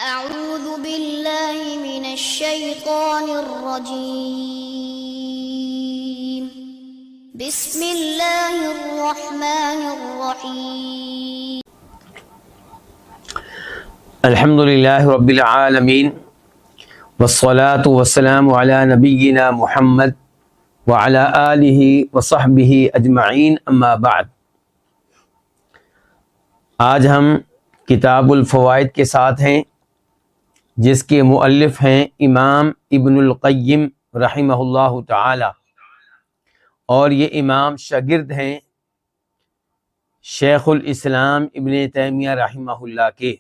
أعوذ بالله من الشيطان الرجيم بسم الله الرحمن الرحيم الحمد للہ رب العالمین والصلاة والسلام علی نبینا محمد وعلی آلہ وصحبہ اجمعین اما بعد۔ آج ہم کتاب الفوائد کے ساتھ ہیں، جس کے مؤلف ہیں امام ابن القیم رحمہ اللہ تعالی، اور یہ امام شاگرد ہیں شیخ الاسلام ابن تیمیہ رحمہ اللہ کے،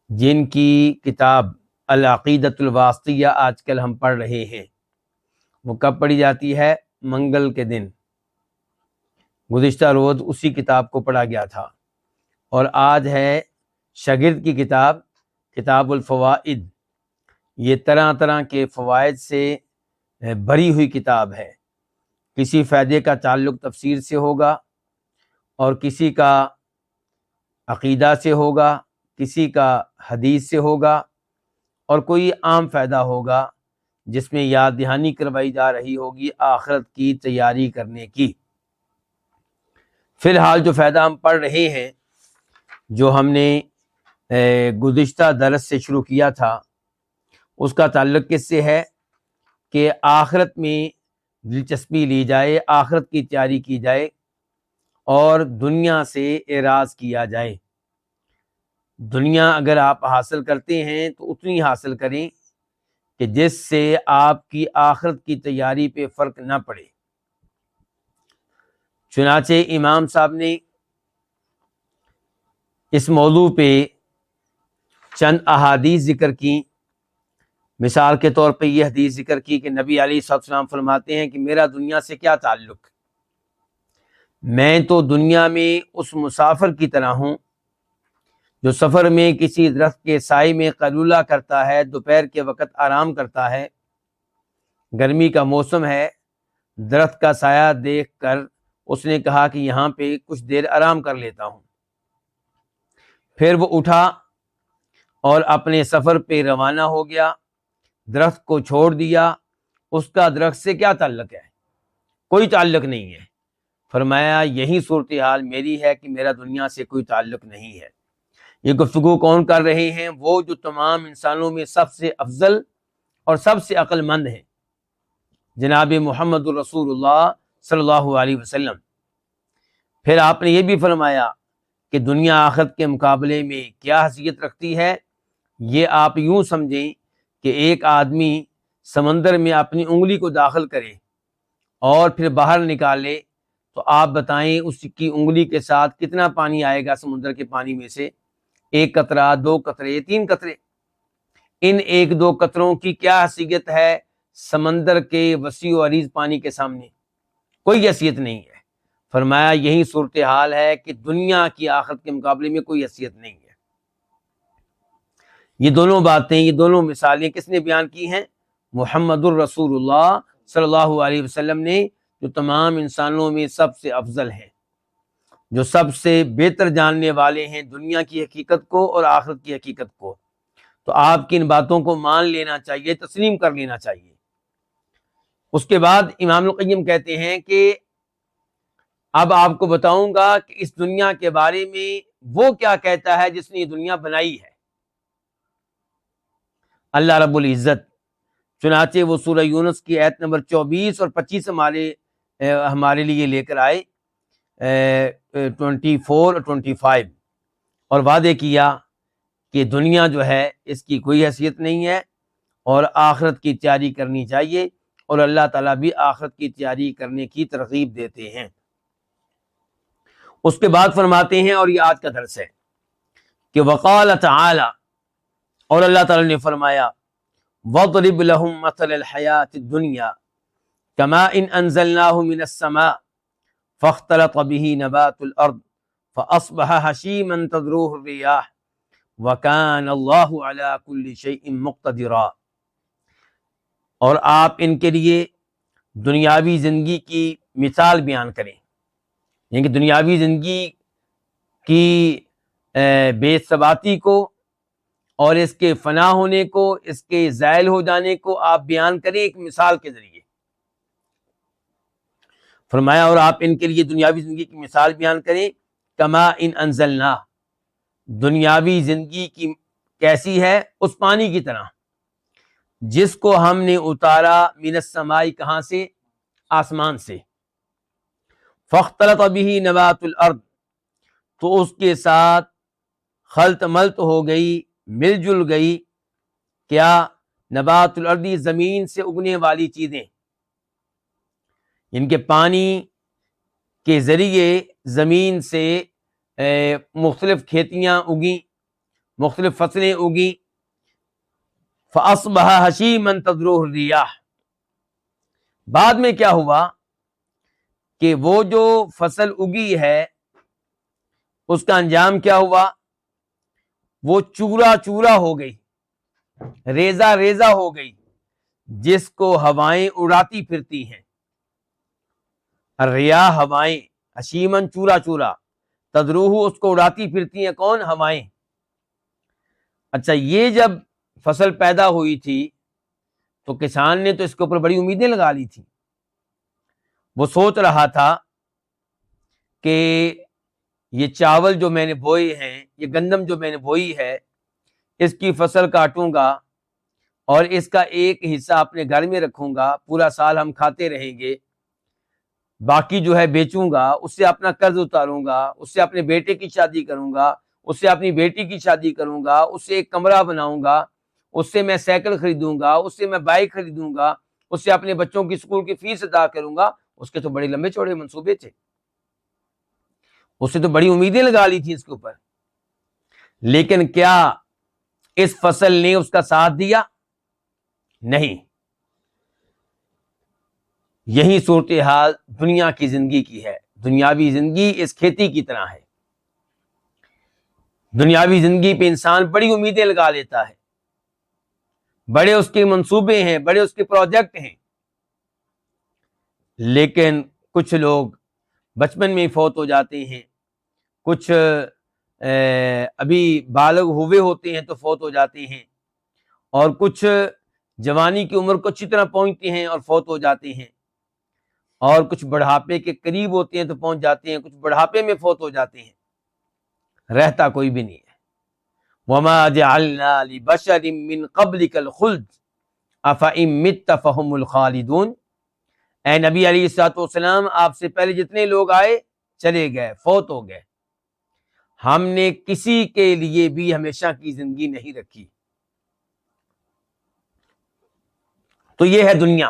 جن کی کتاب العقیدۃ الواسطیہ آج کل ہم پڑھ رہے ہیں۔ وہ کب پڑھی جاتی ہے؟ منگل کے دن۔ گزشتہ روز اسی کتاب کو پڑھا گیا تھا، اور آج ہے شاگرد کی کتاب، کتاب الفوائد۔ یہ طرح طرح کے فوائد سے بھری ہوئی کتاب ہے۔ کسی فائدے کا تعلق تفسیر سے ہوگا، اور کسی کا عقیدہ سے ہوگا، کسی کا حدیث سے ہوگا، اور کوئی عام فائدہ ہوگا جس میں یاد دہانی کروائی جا رہی ہوگی آخرت کی تیاری کرنے کی۔ فی الحال جو فائدہ ہم پڑھ رہے ہیں، جو ہم نے گزشتہ درس سے شروع کیا تھا، اس کا تعلق کس سے ہے کہ آخرت میں دلچسپی لی جائے، آخرت کی تیاری کی جائے، اور دنیا سے اعراض کیا جائے۔ دنیا اگر آپ حاصل کرتے ہیں تو اتنی حاصل کریں کہ جس سے آپ کی آخرت کی تیاری پہ فرق نہ پڑے۔ چنانچہ امام صاحب نے اس موضوع پہ چند احادیث ذکر کی۔ مثال کے طور پہ یہ حدیث ذکر کی کہ نبی علیہ الصلوۃ والسلام فرماتے ہیں کہ میرا دنیا سے کیا تعلق، میں تو دنیا میں اس مسافر کی طرح ہوں جو سفر میں کسی درخت کے سائے میں قیلولہ کرتا ہے، دوپہر کے وقت آرام کرتا ہے، گرمی کا موسم ہے، درخت کا سایہ دیکھ کر اس نے کہا کہ یہاں پہ کچھ دیر آرام کر لیتا ہوں۔ پھر وہ اٹھا اور اپنے سفر پہ روانہ ہو گیا، درخت کو چھوڑ دیا۔ اس کا درخت سے کیا تعلق ہے؟ کوئی تعلق نہیں ہے۔ فرمایا یہی صورتحال میری ہے کہ میرا دنیا سے کوئی تعلق نہیں ہے۔ یہ گفتگو کون کر رہے ہیں؟ وہ جو تمام انسانوں میں سب سے افضل اور سب سے عقل مند ہیں، جناب محمد الرسول اللہ صلی اللہ علیہ وسلم۔ پھر آپ نے یہ بھی فرمایا کہ دنیا آخرت کے مقابلے میں کیا حیثیت رکھتی ہے؟ یہ آپ یوں سمجھیں کہ ایک آدمی سمندر میں اپنی انگلی کو داخل کرے اور پھر باہر نکالے، تو آپ بتائیں اس کی انگلی کے ساتھ کتنا پانی آئے گا سمندر کے پانی میں سے؟ 1 قطرہ، 2 قطرے، 3 قطرے۔ ان 1-2 قطروں کی کیا حیثیت ہے سمندر کے وسیع و عریض پانی کے سامنے؟ کوئی حیثیت نہیں ہے۔ فرمایا یہی صورتحال ہے کہ دنیا کی آخرت کے مقابلے میں کوئی حیثیت نہیں ہے۔ یہ دونوں باتیں، یہ دونوں مثالیں کس نے بیان کی ہیں؟ محمد الرسول اللہ صلی اللہ علیہ وسلم نے، جو تمام انسانوں میں سب سے افضل ہیں، جو سب سے بہتر جاننے والے ہیں دنیا کی حقیقت کو اور آخرت کی حقیقت کو۔ تو آپ کی ان باتوں کو مان لینا چاہیے، تسلیم کر لینا چاہیے۔ اس کے بعد امام القیم کہتے ہیں کہ اب آپ کو بتاؤں گا کہ اس دنیا کے بارے میں وہ کیا کہتا ہے جس نے یہ دنیا بنائی ہے، اللہ رب العزت۔ چنانچہ وہ سورہ یونس کی آیت نمبر 24 اور 25 ہمارے لیے لے کر آئے، 24 اور 25، اور وعدے کیا کہ دنیا جو ہے اس کی کوئی حیثیت نہیں ہے، اور آخرت کی تیاری کرنی چاہیے، اور اللہ تعالیٰ بھی آخرت کی تیاری کرنے کی ترغیب دیتے ہیں۔ اس کے بعد فرماتے ہیں، اور یہ آج کا درس ہے، کہ وقال تعالی، اور اللہ تعالیٰ نے فرمایا وَاضْرِبْ لَهُمْ مَثَلَ الْحَيَاةِ الدُّنْيَا كَمَاءٍ أَنزَلْنَاهُ مِنَ السَّمَاءِ فَاخْتَلَطَ بِهِ نَبَاتُ الْأَرْضِ فَأَصْبَحَ هَشِيمًا تَذْرُوهُ الرِّيَاحُ وَكَانَ اللَّهُ عَلَى كُلِّ شَيْءٍ مُقْتَدِرًا۔ اور آپ ان کے لیے دنیاوی زندگی کی مثال بیان کریں، یعنی کہ دنیاوی زندگی کی بے ثباتی کو اور اس کے فنا ہونے کو، اس کے زائل ہو جانے کو آپ بیان کریں ایک مثال کے ذریعے۔ فرمایا اور آپ ان کے لیے دنیاوی زندگی کی مثال بیان کریں، کما ان انزلنا، دنیاوی زندگی کی کیسی ہے؟ اس پانی کی طرح جس کو ہم نے اتارا من السماء، کہاں سے؟ آسمان سے، فاختلط به نبات الارض، تو اس کے ساتھ خلط ملط ہو گئی، مل جل گئی، کیا؟ نبات الارض، زمین سے اگنے والی چیزیں، ان کے پانی کے ذریعے زمین سے مختلف کھیتیاں اگیں، مختلف فصلیں اگیں، فاصبح حشیما تذروہ الریاح، بعد میں کیا ہوا کہ وہ جو فصل اگی ہے اس کا انجام کیا ہوا؟ وہ چورا چورا ہو گئی، ریزہ ریزہ ہو گئی، جس کو ہوائیں اڑاتی پھرتی ہیں۔ الریاح، ہوائیں، حشیمن، چورا چورا، تذروہ، اس کو اڑاتی پھرتی ہیں، کون؟ ہوائیں۔ اچھا، یہ جب فصل پیدا ہوئی تھی تو کسان نے تو اس کے اوپر بڑی امیدیں لگا لی تھی، وہ سوچ رہا تھا کہ یہ چاول جو میں نے بوئے ہیں، یہ گندم جو میں نے بوئی ہے، اس کی فصل کاٹوں گا اور اس کا ایک حصہ اپنے گھر میں رکھوں گا، پورا سال ہم کھاتے رہیں گے، باقی جو ہے بیچوں گا، اس سے اپنا قرض اتاروں گا، اس سے اپنے بیٹے کی شادی کروں گا، اس سے اپنی بیٹی کی شادی کروں گا، اس سے ایک کمرہ بناؤں گا، اس سے میں سائیکل خریدوں گا، اس سے میں بائک خریدوں گا، اس سے اپنے بچوں کی اسکول کی فیس ادا کروں گا۔ اس کے تو بڑے لمبے چوڑے منصوبے تھے، اس سے تو بڑی امیدیں لگا لی تھی اس کے اوپر، لیکن کیا اس فصل نے اس کا ساتھ دیا؟ نہیں۔ یہی صورتحال دنیا کی زندگی کی ہے۔ دنیاوی زندگی اس کھیتی کی طرح ہے۔ دنیاوی زندگی پہ انسان بڑی امیدیں لگا لیتا ہے، بڑے اس کے منصوبے ہیں، بڑے اس کے پروجیکٹ ہیں، لیکن کچھ لوگ بچپن میں ہی فوت ہو جاتے ہیں، کچھ ابھی بالغ ہوئے ہوتے ہیں تو فوت ہو جاتے ہیں، اور کچھ جوانی کی عمر کو اچھی طرح پہنچتے ہیں اور فوت ہو جاتے ہیں، اور کچھ بڑھاپے کے قریب ہوتے ہیں تو پہنچ جاتے ہیں، کچھ بڑھاپے میں فوت ہو جاتے ہیں، رہتا کوئی بھی نہیں ہے۔ وَمَا جَعَلْنَا لِبَشَرٍ مِّن قَبْلِكَ الْخُلْدَ أَفَإِن مِّتَّ فَهُمُ الْخَالِدُونَ، اے نبی علیہ الصلوۃ والسلام، آپ سے پہلے جتنے لوگ آئے چلے گئے، فوت ہو گئے، ہم نے کسی کے لیے بھی ہمیشہ کی زندگی نہیں رکھی۔ تو یہ ہے دنیا،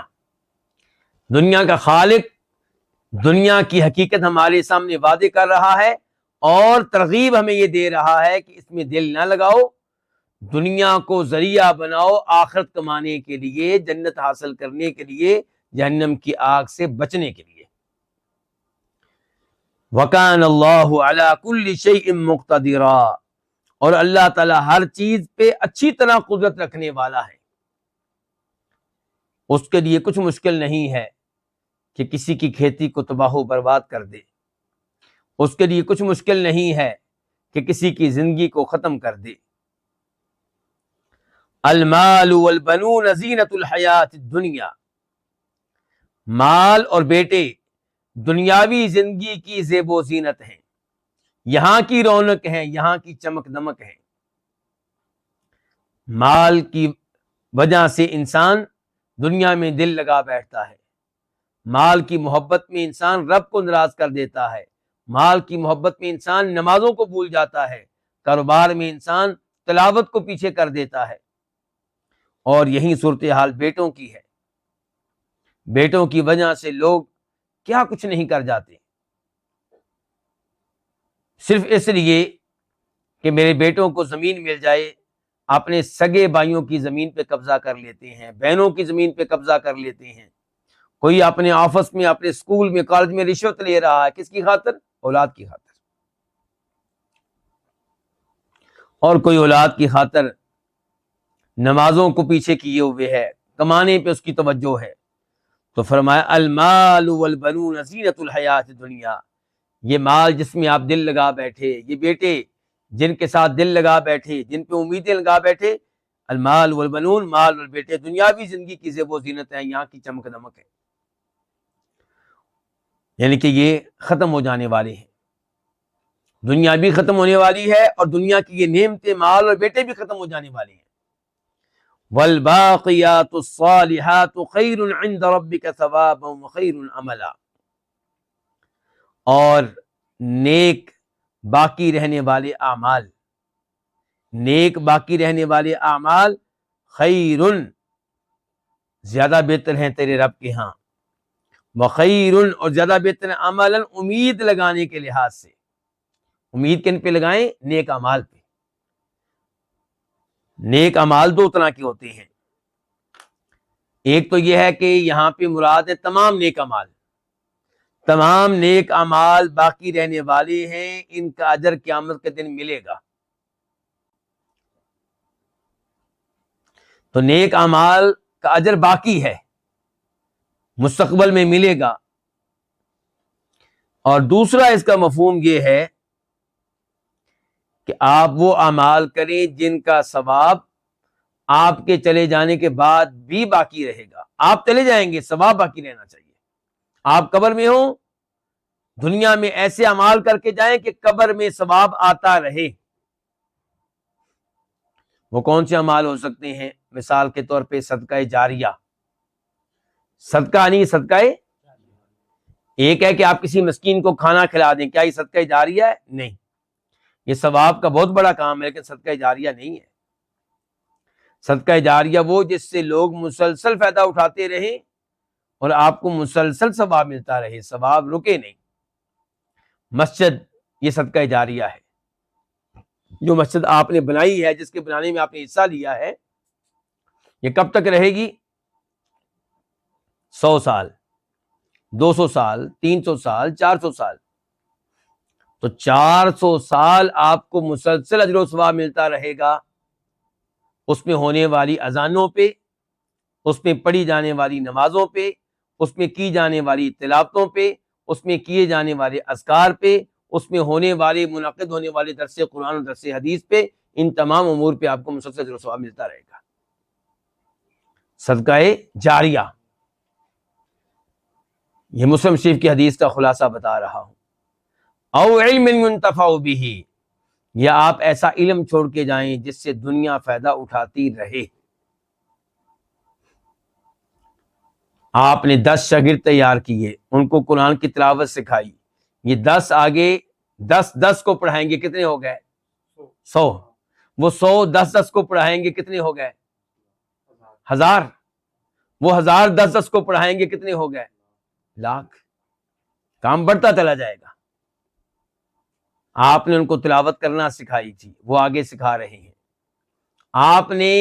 دنیا کا خالق دنیا کی حقیقت ہمارے سامنے واضح کر رہا ہے، اور ترغیب ہمیں یہ دے رہا ہے کہ اس میں دل نہ لگاؤ، دنیا کو ذریعہ بناؤ آخرت کمانے کے لیے، جنت حاصل کرنے کے لیے، جہنم کی آگ سے بچنے کے لیے۔ وَكَانَ اللَّهُ عَلَى كُلِّ شَيْءٍ مُقْتَدِرًا، اور اللہ تعالیٰ ہر چیز پہ اچھی طرح قدرت رکھنے والا ہے۔ اس کے لیے کچھ مشکل نہیں ہے کہ کسی کی کھیتی کو تباہ و برباد کر دے، اس کے لیے کچھ مشکل نہیں ہے کہ کسی کی زندگی کو ختم کر دے۔ المال والبنون زینۃ الحیات الدنیا، مال اور بیٹے دنیاوی زندگی کی زیب و زینت ہیں، یہاں کی رونق ہیں، یہاں کی چمک دمک ہیں۔ مال کی وجہ سے انسان دنیا میں دل لگا بیٹھتا ہے، مال کی محبت میں انسان رب کو ناراض کر دیتا ہے، مال کی محبت میں انسان نمازوں کو بھول جاتا ہے، کاروبار میں انسان تلاوت کو پیچھے کر دیتا ہے، اور یہی صورتحال بیٹوں کی ہے۔ بیٹوں کی وجہ سے لوگ کیا کچھ نہیں کر جاتے، صرف اس لیے کہ میرے بیٹوں کو زمین مل جائے، اپنے سگے بھائیوں کی زمین پہ قبضہ کر لیتے ہیں، بہنوں کی زمین پہ قبضہ کر لیتے ہیں، کوئی اپنے آفس میں، اپنے اسکول میں، کالج میں رشوت لے رہا ہے، کس کی خاطر؟ اولاد کی خاطر، اور کوئی اولاد کی خاطر نمازوں کو پیچھے کیے ہوئے ہے، کمانے پہ اس کی توجہ ہے۔ تو فرمایا المال والبنون زینۃ الحیات الدنیا، یہ مال جس میں آپ دل لگا بیٹھے، یہ بیٹے جن کے ساتھ دل لگا بیٹھے، جن پہ امیدیں لگا بیٹھے، المال والبنون، مال اور بیٹے دنیاوی زندگی کی زیب و زینت ہے، یہاں کی چمک دمک ہے، یعنی کہ یہ ختم ہو جانے والے ہیں، دنیا بھی ختم ہونے والی ہے اور دنیا کی یہ نعمتیں، مال اور بیٹے بھی ختم ہو جانے والے ہیں۔ والباقیات الصالحات خیر عند ربک ثوابا وخیر عملا، اور نیک باقی رہنے والے اعمال، نیک باقی رہنے والے اعمال خیر، زیادہ بہتر ہیں تیرے رب کے ہاں، وخیر، اور زیادہ بہتر ہیں عملا، امید لگانے کے لحاظ سے۔ امید کن پہ لگائیں؟ نیک اعمال پہ۔ نیک اعمال دو طرح کے ہوتے ہیں، ایک تو یہ ہے کہ یہاں پہ مراد ہے تمام نیک اعمال، تمام نیک اعمال باقی رہنے والے ہیں، ان کا اجر قیامت کے دن ملے گا۔ تو نیک اعمال کا اجر باقی ہے، مستقبل میں ملے گا۔ اور دوسرا اس کا مفہوم یہ ہے کہ آپ وہ اعمال کریں جن کا ثواب آپ کے چلے جانے کے بعد بھی باقی رہے گا۔ آپ چلے جائیں گے، ثواب باقی رہنا چاہیے۔ آپ قبر میں ہوں، دنیا میں ایسے اعمال کر کے جائیں کہ قبر میں ثواب آتا رہے۔ وہ کون سے اعمال ہو سکتے ہیں؟ مثال کے طور پہ صدقہ جاریہ، صدقہ نہیں، صدقہ ایک ہے کہ آپ کسی مسکین کو کھانا کھلا دیں، کیا یہ صدقہ جاریہ ہے؟ نہیں، یہ ثواب کا بہت بڑا کام ہے لیکن صدقہ جاریہ نہیں ہے۔ صدقہ جاریہ وہ جس سے لوگ مسلسل فائدہ اٹھاتے رہیں اور آپ کو مسلسل ثواب ملتا رہے، ثواب رکے نہیں۔ مسجد یہ صدقہ جاریہ ہے، جو مسجد آپ نے بنائی ہے، جس کے بنانے میں آپ نے حصہ لیا ہے، یہ کب تک رہے گی؟ 100 سال، 200 سال، 300 سال، 400 سال۔ تو 400 سال آپ کو مسلسل اجر و ثواب ملتا رہے گا، اس میں ہونے والی اذانوں پہ، اس میں پڑھی جانے والی نمازوں پہ، اس میں کی جانے والی تلاوتوں پہ، اس میں کیے جانے والے اذکار پہ، اس میں ہونے والے منعقد ہونے والے درس قرآن اور درس حدیث پہ، ان تمام امور پہ آپ کو مسلسل اجر و ثواب ملتا رہے گا۔ صدقہ جاریہ، یہ مسلم شریف کی حدیث کا خلاصہ بتا رہا ہوں۔ او علم ينتفع به، یا آپ ایسا علم چھوڑ کے جائیں جس سے دنیا فائدہ اٹھاتی رہے۔ آپ نے 10 شاگرد تیار کیے، ان کو قرآن کی تلاوت سکھائی، یہ 10 آگے 10 کو پڑھائیں گے، کتنے ہو گئے؟ 100۔ وہ 100 10 کو پڑھائیں گے، کتنے ہو گئے؟ 1000۔ وہ 1000 10 کو پڑھائیں گے، کتنے ہو گئے؟ لاکھ۔ کام بڑھتا چلا جائے گا۔ آپ نے ان کو تلاوت کرنا سکھائی تھی، وہ آگے سکھا رہے ہیں۔ آپ نے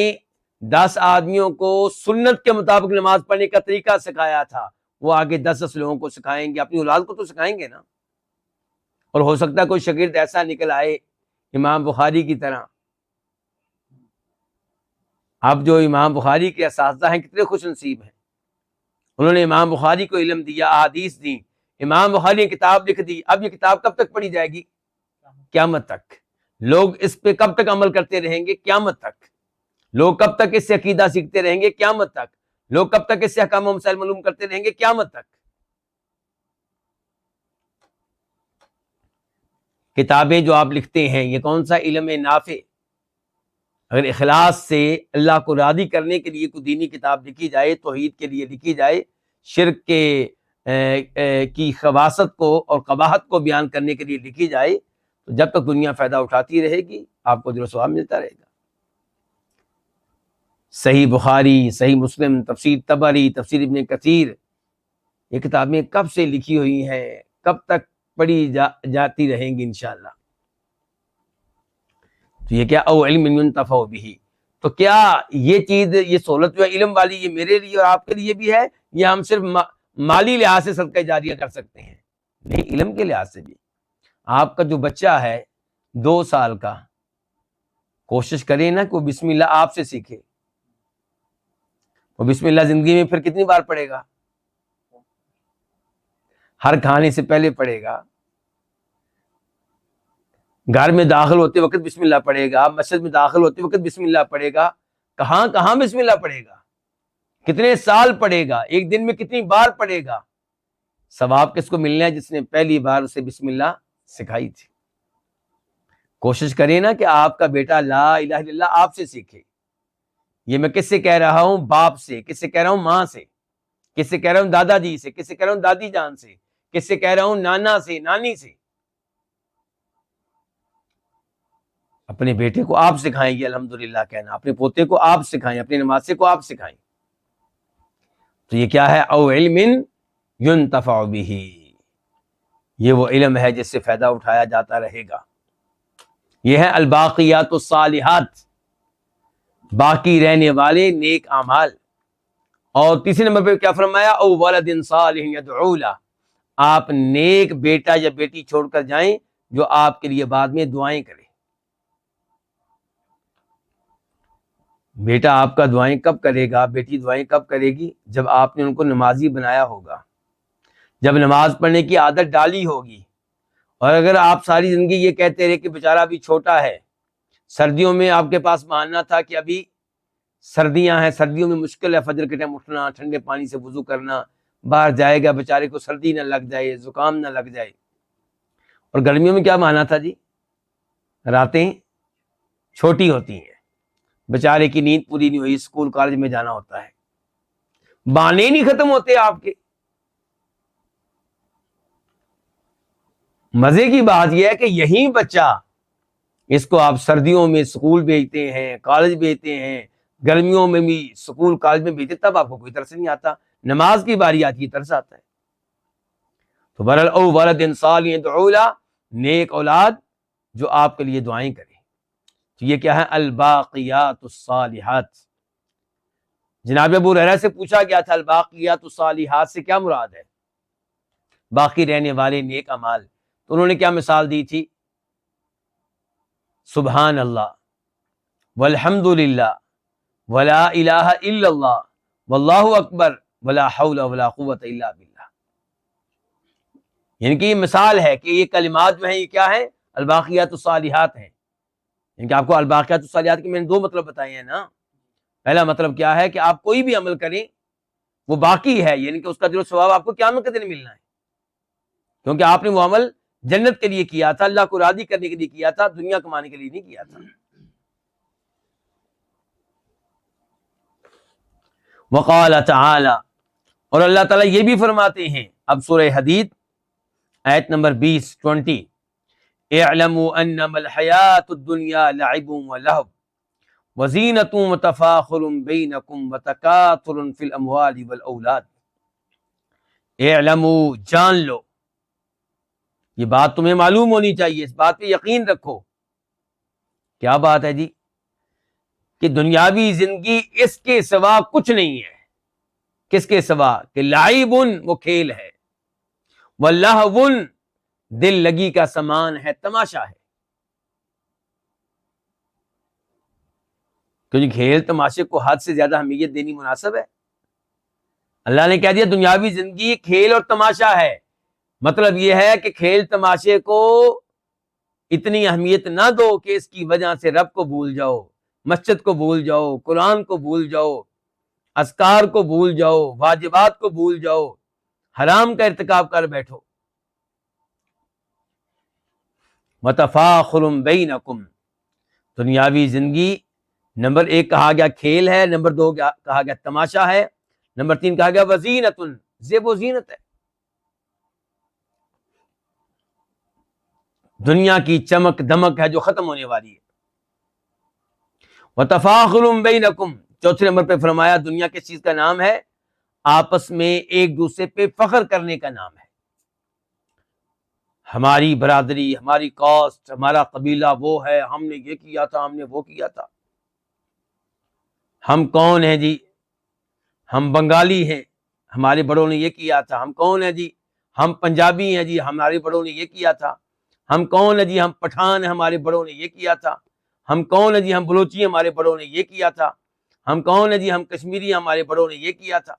10 آدمیوں کو سنت کے مطابق نماز پڑھنے کا طریقہ سکھایا تھا، وہ آگے 10 لوگوں کو سکھائیں گے، اپنی اولاد کو تو سکھائیں گے نا۔ اور ہو سکتا ہے کوئی شاگرد ایسا نکل آئے امام بخاری کی طرح۔ اب جو امام بخاری کے اساتذہ ہیں کتنے خوش نصیب ہیں، انہوں نے امام بخاری کو علم دیا، احادیث دی، امام بخاری نے کتاب لکھ دی۔ اب یہ کتاب کب تک پڑھی جائے گی؟ قیامت تک۔ لوگ اس پہ کب تک عمل کرتے رہیں گے؟ قیامت تک۔ لوگ کب تک اس سے عقیدہ سیکھتے رہیں گے؟ قیامت تک۔ لوگ کب تک اس سے احکام و مسائل معلوم کرتے رہیں گے؟ قیامت تک۔ کتابیں جو آپ لکھتے ہیں یہ کون سا علم نافع؟ اگر اخلاص سے اللہ کو راضی کرنے کے لیے کوئی دینی کتاب لکھی جائے، توحید کے لیے لکھی جائے، شرک کی خباثت کو اور قباحت کو بیان کرنے کے لیے لکھی جائے، تو جب تک دنیا فائدہ اٹھاتی رہے گی آپ کو اجر و ثواب ملتا رہے گا۔ صحیح بخاری، صحیح مسلم، تفسیر طبری، تفسیر ابن کثیر، یہ کتابیں کب سے لکھی ہوئی ہیں، کب تک پڑھی جاتی رہیں گی انشاءاللہ۔ تو یہ کیا؟ او علم ينتفع به، تو کیا یہ چیز، یہ سہولت جو ہے علم والی، یہ میرے لیے اور آپ کے لیے بھی ہے، یا ہم صرف مالی لحاظ سے صدقہ جاریہ کر سکتے ہیں؟ نہیں، علم کے لحاظ سے بھی۔ آپ کا جو بچہ ہے 2 سال کا، کوشش کریں نا کہ وہ بسم اللہ آپ سے سیکھے۔ وہ بسم اللہ زندگی میں پھر کتنی بار پڑھے گا؟ ہر کھانے سے پہلے پڑھے گا، گھر میں داخل ہوتے وقت بسم اللہ پڑھے گا، مسجد میں داخل ہوتے وقت بسم اللہ پڑھے گا، کہاں کہاں بسم اللہ پڑھے گا، کتنے سال پڑھے گا، ایک دن میں کتنی بار پڑھے گا، ثواب کس کو ملنا ہے؟ جس نے پہلی بار اسے بسم اللہ سکھائی تھی۔ کوشش کریں نا کہ آپ کا بیٹا لا الہ الا اللہ آپ سے سیکھے۔ یہ میں کس سے کہہ رہا ہوں؟ باپ سے۔ کس سے کہہ رہا ہوں؟ ماں سے۔ کس سے کہہ رہا ہوں؟ دادا جی سے۔ کس سے کہہ رہا ہوں؟ دادی جان سے۔ کس سے کہہ رہا ہوں؟ نانا سے، نانی سے۔ اپنے بیٹے کو آپ سکھائیں گے الحمدللہ کہنا، اپنے پوتے کو آپ سکھائیں، اپنے نمازے کو آپ سکھائیں۔ تو یہ کیا ہے؟ او علم ينتفع به، یہ وہ علم ہے جس سے فائدہ اٹھایا جاتا رہے گا۔ یہ ہے الباقیات الصالحات، باقی رہنے والے نیک اعمال۔ اور تیسرے نمبر پہ کیا فرمایا؟ او ولد صالح يدعو له، آپ نیک بیٹا یا بیٹی چھوڑ کر جائیں جو آپ کے لیے بعد میں دعائیں کرے۔ بیٹا آپ کا دعائیں کب کرے گا، بیٹی دعائیں کب کرے گی؟ جب آپ نے ان کو نمازی بنایا ہوگا، جب نماز پڑھنے کی عادت ڈالی ہوگی۔ اور اگر آپ ساری زندگی یہ کہتے رہے کہ بیچارہ ابھی چھوٹا ہے، سردیوں میں آپ کے پاس بہانہ تھا کہ ابھی سردیاں ہیں، سردیوں میں مشکل ہے فجر کے ٹائم اٹھنا، ٹھنڈے پانی سے وضو کرنا، باہر جائے گا بیچارے کو سردی نہ لگ جائے، زکام نہ لگ جائے۔ اور گرمیوں میں کیا بہانہ تھا جی؟ راتیں چھوٹی ہوتی ہیں، بیچارے کی نیند پوری نہیں ہوئی، اسکول کالج میں جانا ہوتا ہے، بہانے نہیں ختم ہوتے آپ کے۔ مزے کی بات یہ ہے کہ یہی بچہ، اس کو آپ سردیوں میں اسکول بھیجتے ہیں، کالج بھیجتے ہیں، گرمیوں میں بھی اسکول کالج میں بھیجتے، تب آپ کو کوئی ترس نہیں آتا، نماز کی باری آتی ہے ترس آتا ہے۔ تو برل او ولد صالح يدعو له، نیک اولاد جو آپ کے لیے دعائیں کرے۔ تو یہ کیا ہے؟ الباقیات الصالحات۔ جناب ابو ہریرہ سے پوچھا گیا تھا الباقیات الصالحات سے کیا مراد ہے؟ باقی رہنے والے نیک اعمال۔ تو انہوں نے کیا مثال دی تھی؟ سبحان اللہ والحمد للہ ولا الہ الا اللہ واللہ اکبر ولا حول ولا قوت الا باللہ۔ یعنی کہ یہ مثال ہے کہ یہ کلمات جو ہیں یہ کیا ہیں؟ الباقیات الصالحات ہیں۔ یعنی کہ آپ کو الباقیات الصالحات کے میں نے دو مطلب بتائے ہیں نا۔ پہلا مطلب کیا ہے کہ آپ کوئی بھی عمل کریں وہ باقی ہے، یعنی کہ اس کا اجر و ثواب آپ کو قیامت کے دن ملنا ہے، کیونکہ آپ نے وہ عمل جنت کے لیے کیا تھا، اللہ کو راضی کرنے کے لیے کیا تھا، دنیا کمانے کے لیے نہیں کیا تھا۔ وقال تعالی، اور اللہ تعالیٰ یہ بھی فرماتے ہیں، اب سورہ حدید آیت نمبر 20 اعلموا انما الحیات الدنیا لعب ولہو وزینۃ وتفاخر بینکم وتکاثر فی الاموال والاولاد۔ اعلموا، جان لو، یہ بات تمہیں معلوم ہونی چاہیے، اس بات پہ یقین رکھو۔ کیا بات ہے جی؟ کہ دنیاوی زندگی اس کے سوا کچھ نہیں ہے۔ کس کے سوا؟ کہ لعب، وہ کھیل ہے، ولہو، دل لگی کا سامان ہے، تماشا ہے۔ کیونکہ کھیل تماشے کو حد سے زیادہ اہمیت دینی مناسب ہے۔ اللہ نے کہہ دیا دنیاوی زندگی کھیل اور تماشا ہے، مطلب یہ ہے کہ کھیل تماشے کو اتنی اہمیت نہ دو کہ اس کی وجہ سے رب کو بھول جاؤ، مسجد کو بھول جاؤ، قرآن کو بھول جاؤ، اذکار کو بھول جاؤ، واجبات کو بھول جاؤ، حرام کا ارتکاب کر بیٹھو۔ وتفاخر بینکم، دنیاوی زندگی نمبر 1 کہا گیا کھیل ہے، نمبر 2 کہا گیا تماشا ہے، نمبر 3 کہا گیا وزینۃ، زیب و زینت ہے، دنیا کی چمک دمک ہے جو ختم ہونے والی ہے۔ وتفاخر بینکم، چوتھے نمبر پہ فرمایا دنیا کس چیز کا نام ہے؟ آپس میں ایک دوسرے پہ فخر کرنے کا نام ہے۔ ہماری برادری، ہماری کاسٹ، ہمارا قبیلہ وہ ہے، ہم نے یہ کیا تھا، ہم نے وہ کیا تھا۔ ہم کون ہیں جی؟ ہم بنگالی ہیں، ہمارے بڑوں نے یہ کیا تھا۔ ہم کون ہیں جی؟ ہم پنجابی ہیں جی، ہمارے بڑوں نے یہ کیا تھا۔ ہم کون ہیں جی؟ ہم پٹھان ہیں، ہمارے بڑوں نے یہ کیا تھا۔ ہم کون ہیں جی؟ ہم بلوچی، ہمارے بڑوں نے یہ کیا تھا۔ ہم کون ہیں جی؟ ہم کشمیری، ہمارے بڑوں نے یہ کیا تھا۔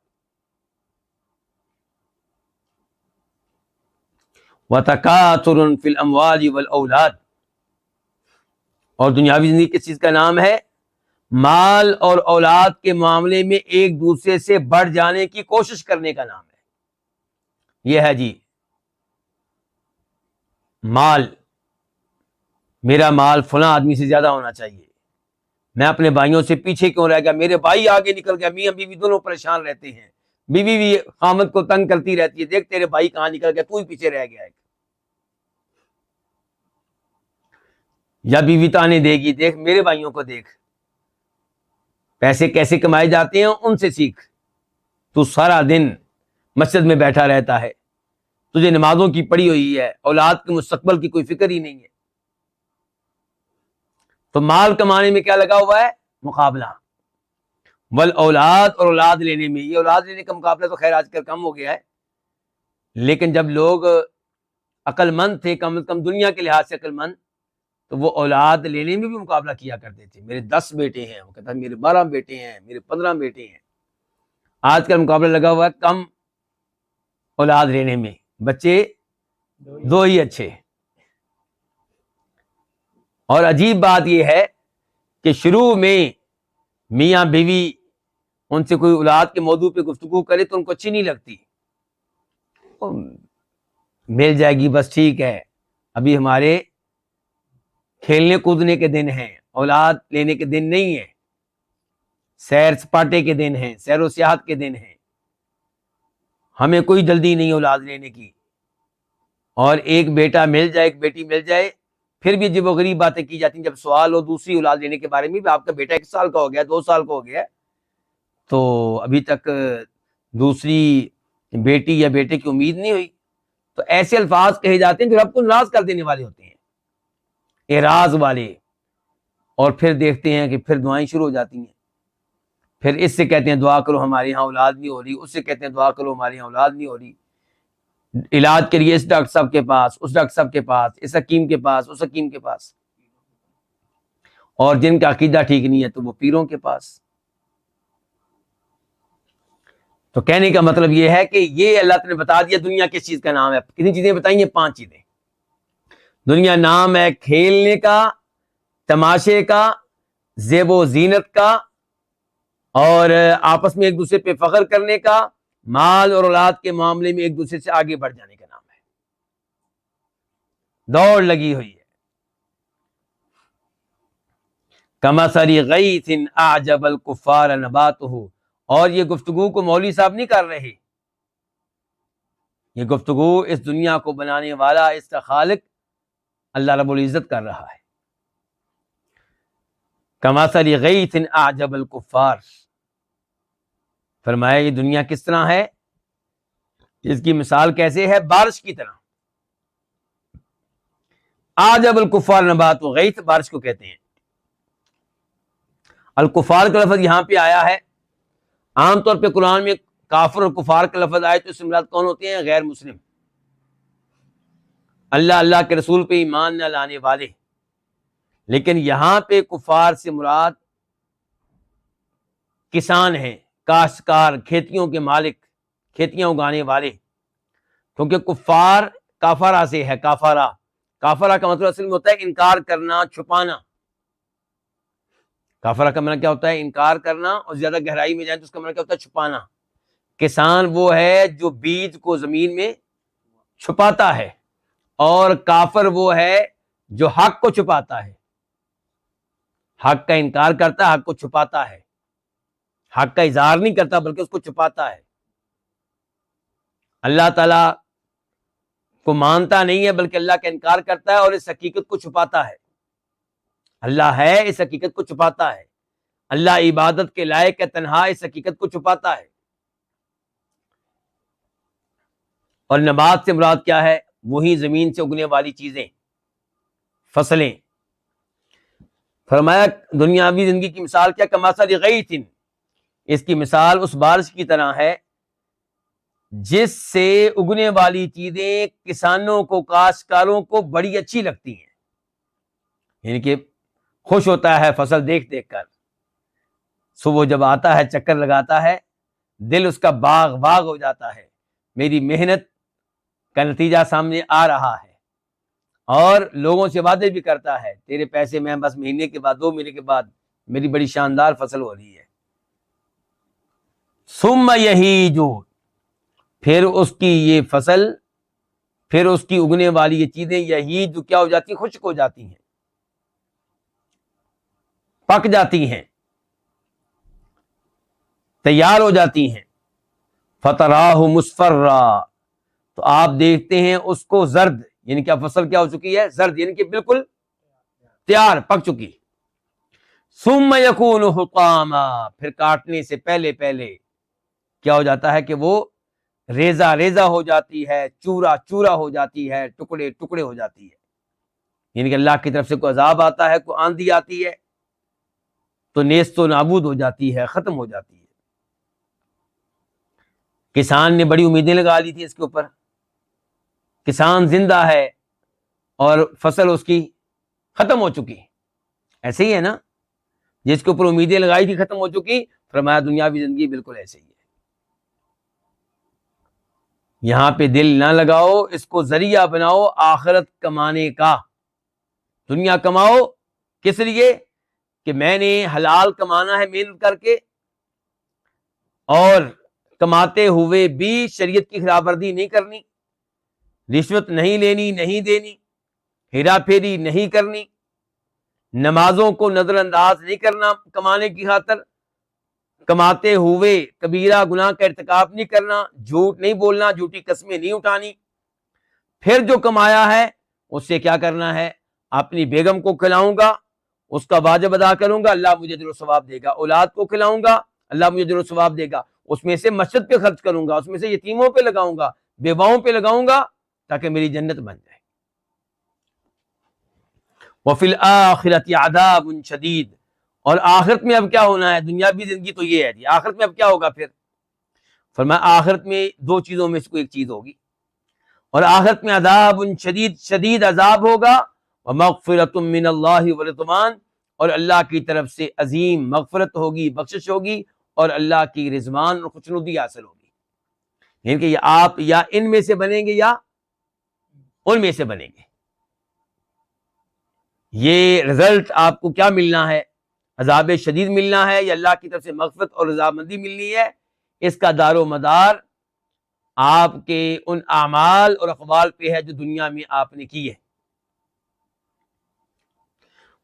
وَتَكَاثُرٌ فِي الْأَمْوَالِ وَالْأَوْلَادِ، اور دنیاوی زندگی کس چیز کا نام ہے؟ مال اور اولاد کے معاملے میں ایک دوسرے سے بڑھ جانے کی کوشش کرنے کا نام ہے۔ یہ ہے جی مال، میرا مال فلاں آدمی سے زیادہ ہونا چاہیے، میں اپنے بھائیوں سے پیچھے کیوں رہ گیا، میرے بھائی آگے نکل گیا، میاں بیوی دونوں پریشان رہتے ہیں، بیوی بھی خامد کو تنگ کرتی رہتی ہے، دیکھ تیرے بھائی کہاں نکل گیا، تو ہی پیچھے رہ گیا ہے۔ یا بیوی تانے دے گی، دیکھ میرے بھائیوں کو دیکھ، پیسے کیسے کمائے جاتے ہیں ان سے سیکھ، تو سارا دن مسجد میں بیٹھا رہتا ہے، تجھے نمازوں کی پڑی ہوئی ہے، اولاد کے مستقبل کی کوئی فکر ہی نہیں ہے۔ تو مال کمانے میں کیا لگا ہوا ہے؟ مقابلہ۔ والاولاد، اور اولاد لینے میں، یہ اولاد لینے کا مقابلہ تو خیر آج کل کم ہو گیا ہے، لیکن جب لوگ عقل مند تھے، کم از کم دنیا کے لحاظ سے عقل مند، تو وہ اولاد لینے میں بھی مقابلہ کیا کرتے تھے۔ میرے 10 بیٹے ہیں، وہ کہتا ہے میرے 12 بیٹے ہیں، میرے 15 بیٹے ہیں۔ آج کل مقابلہ لگا ہوا ہے کم اولاد لینے میں، بچے 2 ہی اچھے۔ اور عجیب بات یہ ہے کہ شروع میں میاں بیوی ان سے کوئی اولاد کے موضوع پہ گفتگو کرے تو ان کو اچھی نہیں لگتی، مل جائے گی بس ٹھیک ہے، ابھی ہمارے کھیلنے کودنے کے دن ہیں، اولاد لینے کے دن نہیں ہیں، سیر سپاٹے کے دن ہیں، سیر و سیاحت کے دن ہیں، ہمیں کوئی جلدی نہیں اولاد لینے کی۔ اور ایک بیٹا مل جائے، ایک بیٹی مل جائے، پھر بھی جب وہ غریب باتیں کی جاتی ہیں، جب سوال ہو دوسری اولاد لینے کے بارے میں، بھی آپ کا بیٹا 1 سال کا ہو گیا، 2 سال کا ہو گیا، تو ابھی تک دوسری بیٹی یا بیٹے کی امید نہیں ہوئی، تو ایسے الفاظ کہے جاتے ہیں جو رب کو ناراض کر دینے والے ہوتے ہیں، اعراض والے۔ اور پھر دیکھتے ہیں کہ پھر دعائیں شروع ہو جاتی ہیں، پھر اس سے کہتے ہیں دعا کرو ہمارے یہاں اولاد نہیں ہو رہی، اس سے کہتے ہیں دعا کرو ہمارے یہاں اولاد نہیں ہو رہی، علاج کے لیے اس ڈاکٹر صاحب کے پاس، اس ڈاکٹر صاحب کے پاس، اس حکیم کے پاس، اس حکیم کے پاس، اور جن کا عقیدہ ٹھیک نہیں ہے تو وہ پیروں کے پاس۔ تو کہنے کا مطلب یہ ہے کہ یہ اللہ تعالی نے بتا دیا دنیا کس چیز کا نام ہے۔ کتنی چیزیں بتائیں گے؟ 5 چیزیں۔ دنیا نام ہے کھیلنے کا، تماشے کا، زیب و زینت کا، اور آپس میں ایک دوسرے پہ فخر کرنے کا، مال اور اولاد کے معاملے میں ایک دوسرے سے آگے بڑھ جانے کا نام ہے، دوڑ لگی ہوئی ہے۔ کمثل غیث اعجب الکفار نباتہ، اور یہ گفتگو کو مولوی صاحب نہیں کر رہے، یہ گفتگو اس دنیا کو بنانے والا، اس کا خالق اللہ رب العزت کر رہا ہے۔ کمثل غیث اعجب الکفار، فرمایا یہ دنیا کس طرح ہے، اس کی مثال کیسے ہے؟ بارش کی طرح۔ اعجب الکفار نبات، غیث بارش کو کہتے ہیں۔ الکفار کا لفظ یہاں پہ آیا ہے، عام طور پہ قرآن میں کافر اور کفار کا لفظ آئے تو اس سے مراد کون ہوتے ہیں؟ غیر مسلم، اللہ کے رسول پہ ایمان نہ لانے والے۔ لیکن یہاں پہ کفار سے مراد کسان ہیں، کاشتکار، کھیتیوں کے مالک، کھیتیاں اگانے والے، کیونکہ کفار کافرہ سے ہے۔ کافرہ کا مطلب اصل میں ہوتا ہے انکار کرنا، چھپانا۔ کافرہ کا معنی کیا ہوتا ہے؟ انکار کرنا، اور زیادہ گہرائی میں جائیں تو اس کا معنی کیا ہوتا ہے؟ چھپانا۔ کسان وہ ہے جو بیج کو زمین میں چھپاتا ہے، اور کافر وہ ہے جو حق کو چھپاتا ہے، حق کا انکار کرتا ہے، حق کو چھپاتا ہے، حق کا اظہار نہیں کرتا بلکہ اس کو چھپاتا ہے۔ اللہ تعالیٰ کو مانتا نہیں ہے بلکہ اللہ کا انکار کرتا ہے اور اس حقیقت کو چھپاتا ہے۔ اللہ ہے، اس حقیقت کو چھپاتا ہے۔ اللہ عبادت کے لائق ہے تنہا، اس حقیقت کو چھپاتا ہے۔ اور نبات سے مراد کیا ہے؟ وہی زمین سے اگنے والی چیزیں، فصلیں۔ فرمایا دنیاوی زندگی کی مثال کیا؟ کمثل غیث، اس کی مثال اس بارش کی طرح ہے جس سے اگنے والی چیزیں کسانوں کو، کاشتکاروں کو بڑی اچھی لگتی ہیں، یعنی کہ خوش ہوتا ہے فصل دیکھ دیکھ کر۔ صبح جب آتا ہے چکر لگاتا ہے، دل اس کا باغ ہو جاتا ہے، میری محنت کا نتیجہ سامنے آ رہا ہے۔ اور لوگوں سے وعدے بھی کرتا ہے تیرے پیسے میں بس مہینے کے بعد 2 مہینے کے بعد میری بڑی شاندار فصل ہو رہی ہے. ثم یہیج، پھر اس کی یہ فصل، پھر اس کی اگنے والی یہ چیزیں یہیج کیا ہو جاتی ہیں؟ خشک ہو جاتی ہیں، پک جاتی ہیں، تیار ہو جاتی ہیں. فتراہ مصفرا، تو آپ دیکھتے ہیں اس کو زرد، یعنی کیا فصل کیا ہو چکی ہے؟ زرد، یعنی کہ بالکل تیار، پک چکی. ثم یکون حطاما، پھر کاٹنے سے پہلے کیا ہو جاتا ہے کہ وہ ریزہ ریزہ ہو جاتی ہے، چورا چورا ہو جاتی ہے، ٹکڑے ٹکڑے ہو جاتی ہے. یعنی کہ اللہ کی طرف سے کوئی عذاب آتا ہے، کوئی آندھی آتی ہے تو نیست و نابود ہو جاتی ہے، ختم ہو جاتی ہے. کسان نے بڑی امیدیں لگا لی تھی اس کے اوپر، کسان زندہ ہے اور فصل اس کی ختم ہو چکی. ایسے ہی ہے نا، جس کے اوپر امیدیں لگائی تھی ختم ہو چکی. فرمایا دنیاوی زندگی بالکل ایسے ہی ہے. یہاں پہ دل نہ لگاؤ، اس کو ذریعہ بناؤ آخرت کمانے کا. دنیا کماؤ کس لیے؟ کہ میں نے حلال کمانا ہے محنت کر کے، اور کماتے ہوئے بھی شریعت کی خلاف ورزی نہیں کرنی، رشوت نہیں لینی، نہیں دینی، ہیرا پھیری نہیں کرنی، نمازوں کو نظر انداز نہیں کرنا کمانے کی خاطر، کماتے ہوئے کبیرہ گناہ کا ارتکاب نہیں کرنا، جھوٹ نہیں بولنا، جھوٹی قسمیں نہیں اٹھانی. پھر جو کمایا ہے اس سے کیا کرنا ہے؟ اپنی بیگم کو کھلاؤں گا، اس کا واجب ادا کروں گا، اللہ مجھے اجر و ثواب دے گا. اولاد کو کھلاؤں گا، اللہ مجھے اجر و ثواب دے گا. اس میں سے مسجد پہ خرچ کروں گا، اس میں سے یتیموں پہ لگاؤں گا، بیواؤں پہ لگاؤں گا، تاکہ میری جنت بن جائے. وفی الآخرۃ عذاب شدید، اور آخرت میں اب کیا ہونا ہے؟ دنیاوی زندگی تو یہ ہے جی، آخرت میں اب کیا ہوگا پھر؟ فرمایا آخرت میں 2 چیزوں میں سے کوئی ایک چیز ہوگی، اور آخرت میں عذاب شدید، شدید عذاب ہوگا، ومغفرۃ من اللہ ورضوان، اور اللہ کی طرف سے عظیم مغفرت ہوگی، بخشش ہوگی، اور اللہ کی رضوان اور خوشنودی حاصل ہوگی. یعنی کہ آپ یا ان میں سے بنیں گے یا ان میں سے بنیں گے. یہ رزلٹ آپ کو کیا ملنا ہے؟ عذاب شدید ملنا ہے یا اللہ کی طرف سے مغفرت اور رضامندی ملنی ہے؟ اس کا دار و مدار آپ کے ان اعمال اور اقوال پہ ہے جو دنیا میں آپ نے کی ہے.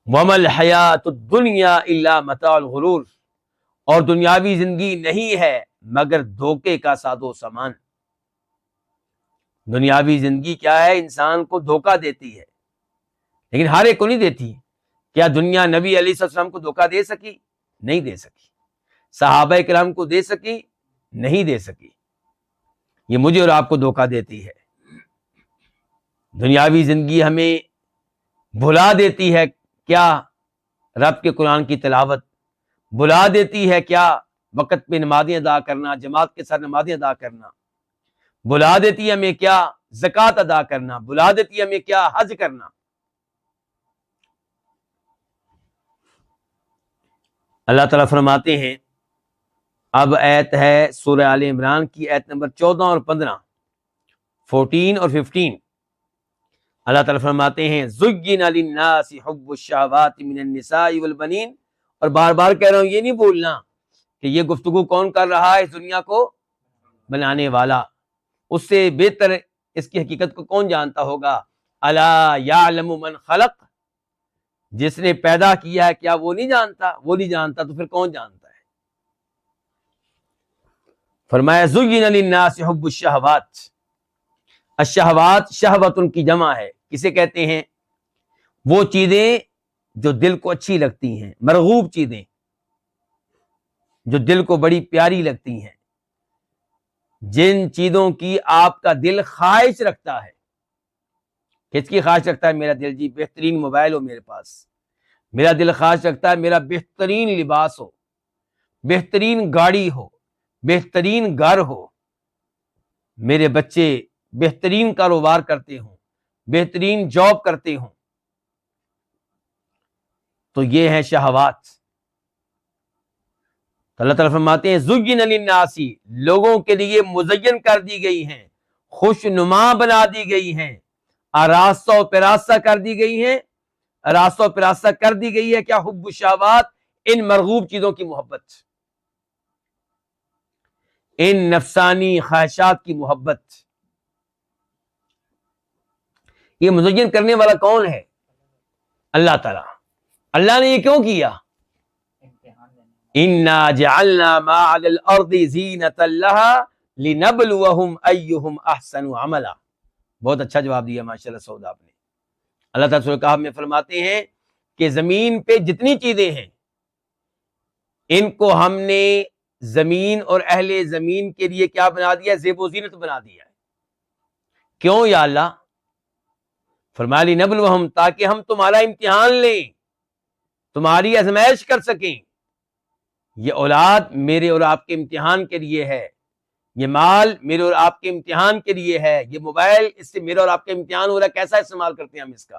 وَمَا الْحَيَاةُ الدُّنْيَا إِلَّا مَتَاعُ الْغُرُورِ، اور دنیاوی زندگی نہیں ہے مگر دھوکے کا ساز و سامان. دنیاوی زندگی کیا ہے؟ انسان کو دھوکہ دیتی ہے، لیکن ہر ایک کو نہیں دیتی. کیا دنیا نبی علیہ السلام کو دھوکہ دے سکی؟ نہیں دے سکی. صحابہ کرام کو دے سکی؟ نہیں دے سکی. یہ مجھے اور آپ کو دھوکہ دیتی ہے. دنیاوی زندگی ہمیں بھلا دیتی ہے کیا؟ رب کے قرآن کی تلاوت. بھلا دیتی ہے کیا؟ وقت پہ نمازیں ادا کرنا، جماعت کے ساتھ نمازیں ادا کرنا. بھلا دیتی ہے ہمیں کیا؟ زکوٰۃ ادا کرنا. بھلا دیتی ہے ہمیں کیا؟ حج کرنا. اللہ تعالیٰ فرماتے ہیں، اب آیت ہے سورہ آل عمران کی آیت نمبر 14 اور 15، 14 اور 15. اللہ تعالیٰ فرماتے ہیں زُيِّنَ لِلنَّاسِ حُبُّ الشَّهَوَاتِ مِنَ النِّسَاءِ وَالْبَنِينَ، اور بار بار کہہ رہا ہوں، یہ نہیں بولنا کہ یہ گفتگو کون کر رہا ہے؟ اس دنیا کو بنانے والا. اس سے بہتر اس کی حقیقت کو کون جانتا ہوگا؟ الا یعلم من خلق، جس نے پیدا کیا ہے کیا وہ نہیں جانتا؟ وہ نہیں جانتا تو پھر کون جانتا ہے؟ فرمایا زُيِّنَ لِلنَّاسِ حُبُّ الشَّهَوَاتِ. الشہوات شہوت ان کی جمع ہے. کسے کہتے ہیں؟ وہ چیزیں جو دل کو اچھی لگتی ہیں، مرغوب چیزیں جو دل کو بڑی پیاری لگتی ہیں، جن چیزوں کی آپ کا دل خواہش رکھتا ہے. کس کی خواہش رکھتا ہے میرا دل؟ جی بہترین موبائل ہو میرے پاس. میرا دل خواہش رکھتا ہے میرا بہترین لباس ہو، بہترین گاڑی ہو، بہترین گھر ہو، میرے بچے بہترین کاروبار کرتے ہوں، بہترین جاب کرتے ہوں. تو یہ ہیں شہوات. تو اللہ تعالیٰ فرماتے ہیں زُيِّنَ لِلنَّاسِ، لوگوں کے لیے مزین کر دی گئی ہیں، خوش نما بنا دی گئی ہیں، آراستہ و پراستہ کر دی گئی ہیں، آراستہ و پراستہ کر دی گئی ہے کیا؟ حب الشہوات، ان مرغوب چیزوں کی محبت، ان نفسانی خواہشات کی محبت۔ یہ مزین کرنے والا کون ہے؟ اللہ تعالی۔ اللہ نے یہ کیوں کیا؟ اِنَّا جَعَلْنَا مَا عَلَى الْأَرْضِ زِينَةً لَهَا لِنَبْلُوَهُمْ أَيُّهُمْ أَحْسَنُ عَمَلًا۔ بہت اچھا جواب دیا ماشاءاللہ سعود آپ نے۔ اللہ تعالیٰ سورہ کہف میں فرماتے ہیں کہ زمین پہ جتنی چیزیں ہیں ان کو ہم نے زمین اور اہل زمین کے لیے کیا بنا دیا؟ زیب و زینت بنا دیا ہے۔ کیوں یا اللہ؟ فرمایا لِنَبْلُوَهُمْ، تاکہ ہم تمہارا امتحان لیں، تمہاری آزمائش کر سکیں۔ یہ اولاد میرے اور آپ کے امتحان کے لیے ہے، یہ مال میرے اور آپ کے امتحان کے لیے ہے، یہ موبائل اس سے میرا اور آپ کا امتحان ہو رہا ہے کیسا استعمال کرتے ہیں ہم اس کا،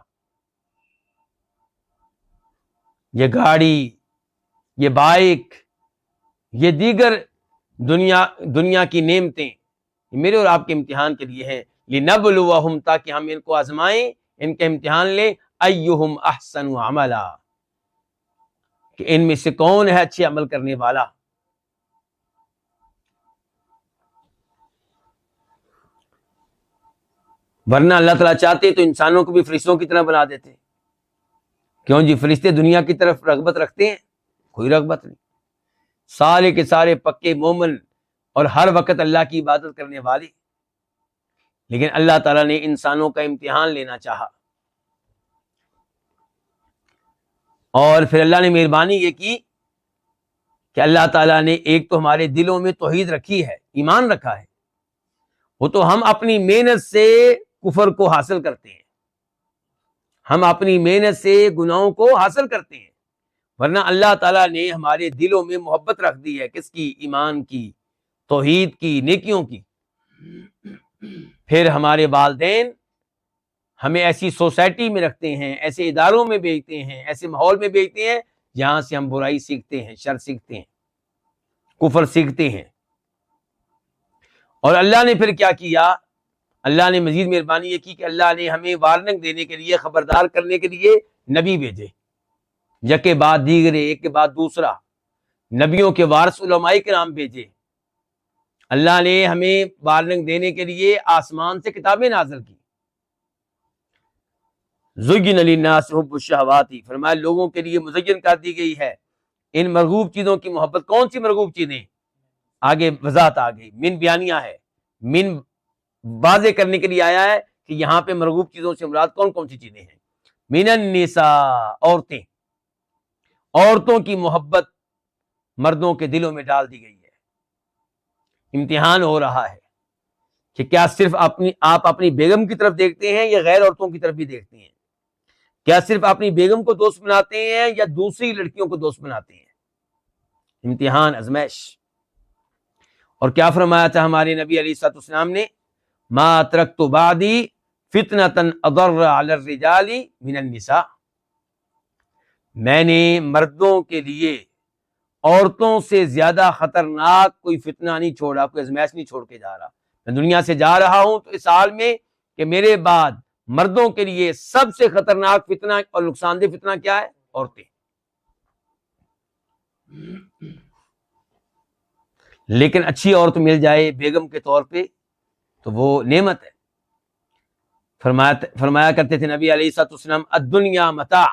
یہ گاڑی، یہ بائک، یہ دیگر دنیا کی نعمتیں میرے اور آپ کے امتحان کے لیے ہیں۔ لِنَبْلُوَهُمْ، تاکہ ہم ان کو آزمائیں، ان کا امتحان لیں۔ أَيُّهُمْ أَحْسَنُ عَمَلًا، کہ ان میں سے کون ہے اچھے عمل کرنے والا۔ ورنہ اللہ تعالیٰ چاہتے تو انسانوں کو بھی فرشتوں کی طرح بنا دیتے۔ کیوں جی؟ فرشتے دنیا کی طرف رغبت رکھتے ہیں؟ کوئی رغبت نہیں، سارے کے سارے پکے مومن اور ہر وقت اللہ کی عبادت کرنے والے، لیکن اللہ تعالیٰ نے انسانوں کا امتحان لینا چاہا، اور پھر اللہ نے مہربانی یہ کی کہ اللہ تعالیٰ نے ایک تو ہمارے دلوں میں توحید رکھی ہے، ایمان رکھا ہے، وہ تو ہم اپنی محنت سے کفر کو حاصل کرتے ہیں، ہم اپنی محنت سے گناہوں کو حاصل کرتے ہیں، ورنہ اللہ تعالیٰ نے ہمارے دلوں میں محبت رکھ دی ہے، کس کی؟ ایمان کی، توحید کی، نیکیوں کی۔ پھر ہمارے والدین ہمیں ایسی سوسائٹی میں رکھتے ہیں، ایسے اداروں میں بھیجتے ہیں، ایسے ماحول میں بھیجتے ہیں جہاں سے ہم برائی سیکھتے ہیں، شر سیکھتے ہیں، کفر سیکھتے ہیں۔ اور اللہ نے پھر کیا کیا؟ اللہ نے مزید مہربانی یہ کی کہ اللہ نے ہمیں وارننگ دینے کے لیے، خبردار کرنے کے لیے نبی بھیجے، یک کے بعد دیگرے، ایک کے بعد دوسرا، نبیوں کے وارث علماء کرام بھیجے۔ اللہ نے ہمیں وارننگ دینے کے لیے آسمان سے کتابیں نازل کی۔ زُیِّنَ لِلنَّاسِ حُبُّ الشَّہَوَاتِ، فرمایا لوگوں کے لیے مزین کر دی گئی ہے ان مرغوب چیزوں کی محبت۔ کون سی مرغوب چیزیں؟ آگے وضاحت آ گئی، من بیانیہ ہے، من واضح کرنے کے لیے آیا ہے کہ یہاں پہ مرغوب چیزوں سے مراد کون کون سی چیزیں ہیں۔ من النساء، عورتیں، عورتوں کی محبت مردوں کے دلوں میں ڈال دی گئی ہے۔ امتحان ہو رہا ہے کہ کیا صرف آپ اپنی بیگم کی طرف دیکھتے ہیں یا غیر عورتوں کی طرف بھی دیکھتے ہیں؟ کیا صرف اپنی بیگم کو دوست بناتے ہیں یا دوسری لڑکیوں کو دوست بناتے ہیں؟ امتحان، آزمائش۔ اور کیا فرمایا تھا ہمارے نبی علیہ الصلوۃ والسلام نے؟ ما ترکت بعدی فتنة اضر علی الرجال من النساء، میں نے مردوں کے لیے عورتوں سے زیادہ خطرناک کوئی فتنہ نہیں چھوڑا، کوئی آزمائش نہیں چھوڑ کے جا رہا۔ میں دنیا سے جا رہا ہوں تو اس حال میں کہ میرے بعد مردوں کے لیے سب سے خطرناک فتنہ اور نقصان دہ فتنہ کیا ہے؟ عورتیں۔ لیکن اچھی عورت مل جائے بیگم کے طور پہ تو وہ نعمت ہے۔ فرمایا کرتے تھے نبی علیہ الصلوۃ والسلام الدنیا متاع،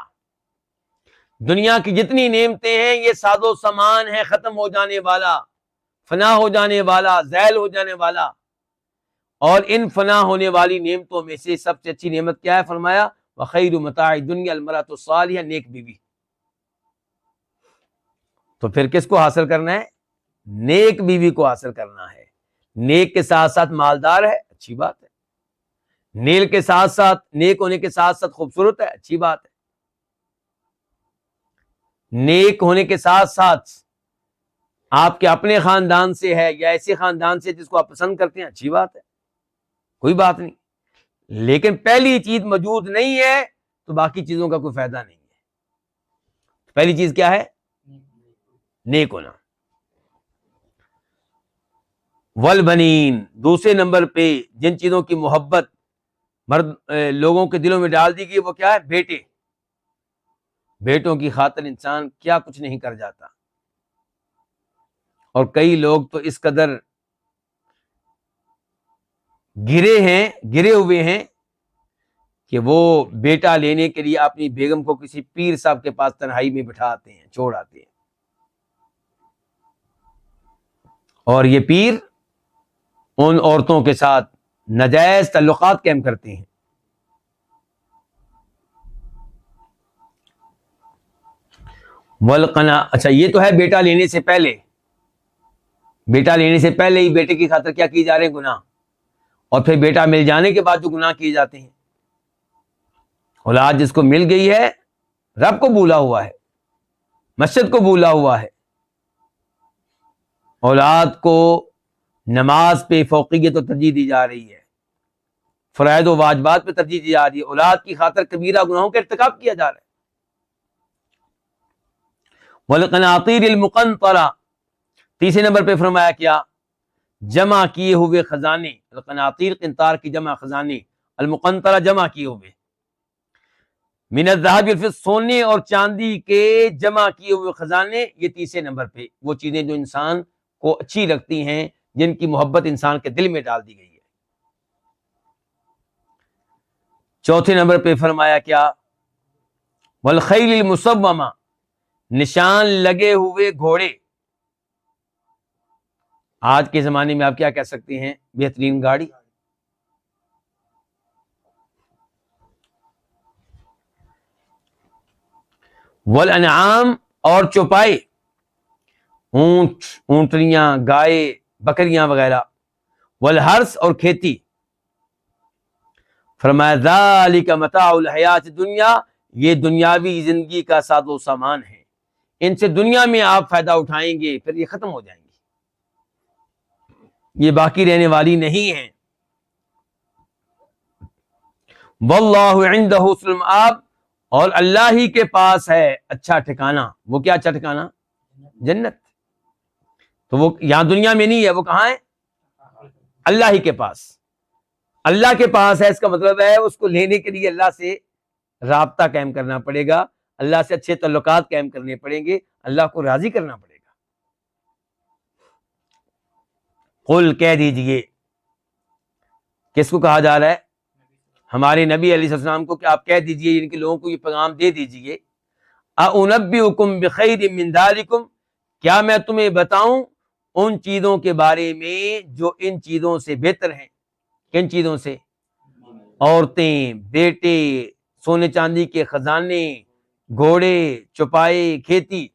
دنیا کی جتنی نعمتیں ہیں یہ ساز و سامان ہے، ختم ہو جانے والا، فنا ہو جانے والا، زائل ہو جانے والا، اور ان فنا ہونے والی نعمتوں میں سے سب سے اچھی نعمت کیا ہے؟ فرمایا وخیر متاع الدنیا المرأۃ الصالحہ، نیک بیوی۔ تو پھر کس کو حاصل کرنا ہے؟ نیک بیوی کو حاصل کرنا ہے۔ نیک کے ساتھ ساتھ مالدار ہے، اچھی بات ہے، نیک کے ساتھ ساتھ، نیک ہونے کے ساتھ ساتھ خوبصورت ہے، اچھی بات ہے، نیک ہونے کے ساتھ ساتھ آپ کے اپنے خاندان سے ہے یا ایسے خاندان سے جس کو آپ پسند کرتے ہیں، اچھی بات ہے، کوئی بات نہیں۔ لیکن پہلی چیز موجود نہیں ہے تو باقی چیزوں کا کوئی فائدہ نہیں ہے۔ پہلی چیز کیا ہے؟ نیک ہونا۔ والبنین، دوسرے نمبر پہ جن چیزوں کی محبت لوگوں کے دلوں میں ڈال دی گئی، وہ کیا ہے؟ بیٹے۔ بیٹوں کی خاطر انسان کیا کچھ نہیں کر جاتا، اور کئی لوگ تو اس قدر گرے ہوئے ہیں کہ وہ بیٹا لینے کے لیے اپنی بیگم کو کسی پیر صاحب کے پاس تنہائی میں بٹھا آتے ہیں، چھوڑ آتے ہیں، اور یہ پیر ان عورتوں کے ساتھ ناجائز تعلقات قائم کرتے ہیں۔ اچھا، یہ تو ہے بیٹا لینے سے پہلے۔ بیٹا لینے سے پہلے ہی بیٹے کی خاطر کیا کی جا رہے ہیں؟ گناہ، اور پھر بیٹا مل جانے کے بعد جو گناہ کیے جاتے ہیں۔ اولاد جس کو مل گئی ہے، رب کو بھولا ہوا ہے، مسجد کو بھولا ہوا ہے، اولاد کو نماز پہ فوقیت و ترجیح دی جا رہی ہے، فرائض و واجبات پہ ترجیح دی جا رہی ہے، اولاد کی خاطر کبیرہ گناہوں کا ارتکاب کیا جا رہا ہے۔ والقناطیر المقنطرہ، تیسرے نمبر پہ فرمایا کیا؟ جمع کیے ہوئے خزانے۔ القناطیر قنطار کی جمع خزانے، المقنطرہ جمع کیے ہوئے، من الذهب والفضة، سونے اور چاندی کے جمع کیے ہوئے خزانے۔ یہ تیسرے نمبر پہ وہ چیزیں جو انسان کو اچھی لگتی ہیں، جن کی محبت انسان کے دل میں ڈال دی گئی ہے۔ چوتھے نمبر پہ فرمایا کیا؟ والخیل المسومہ، نشان لگے ہوئے گھوڑے۔ آج کے زمانے میں آپ کیا کہہ سکتے ہیں؟ بہترین گاڑی۔ والانعام، اور چوپائے، اونٹ، اونٹنیاں، گائے، بکریاں وغیرہ۔ والحرث، اور کھیتی۔ فرمایا ذالک متاع الحیات الدنیا، یہ دنیاوی زندگی کا ساز و سامان ہے، ان سے دنیا میں آپ فائدہ اٹھائیں گے، پھر یہ ختم ہو جائیں گے، یہ باقی رہنے والی نہیں ہیں۔ واللہ عندہ حسن المآب، اور اللہ ہی کے پاس ہے اچھا ٹھکانہ۔ وہ کیا اچھا ٹھکانہ؟ جنت۔ تو وہ یہاں دنیا میں نہیں ہے، وہ کہاں ہے؟ اللہ ہی کے پاس۔ اللہ کے پاس ہے، اس کا مطلب ہے اس کو لینے کے لیے اللہ سے رابطہ قائم کرنا پڑے گا، اللہ سے اچھے تعلقات قائم کرنے پڑیں گے، اللہ کو راضی کرنا پڑے گا۔ قل، کہہ دیجئے، کس کو کہا جا رہا ہے؟ ہمارے نبی علیہ السلام کو، کہ آپ کہہ دیجئے، ان کے لوگوں کو یہ پیغام دے دیجئے، اُنَبِّئُکُم بِخَیْرٍ مِّن ذَلِکُم، کیا میں تمہیں بتاؤں ان چیزوں کے بارے میں جو ان چیزوں سے بہتر ہیں؟ کن چیزوں سے؟ عورتیں، بیٹے، سونے چاندی کے خزانے، گھوڑے، چوپائے، کھیتی،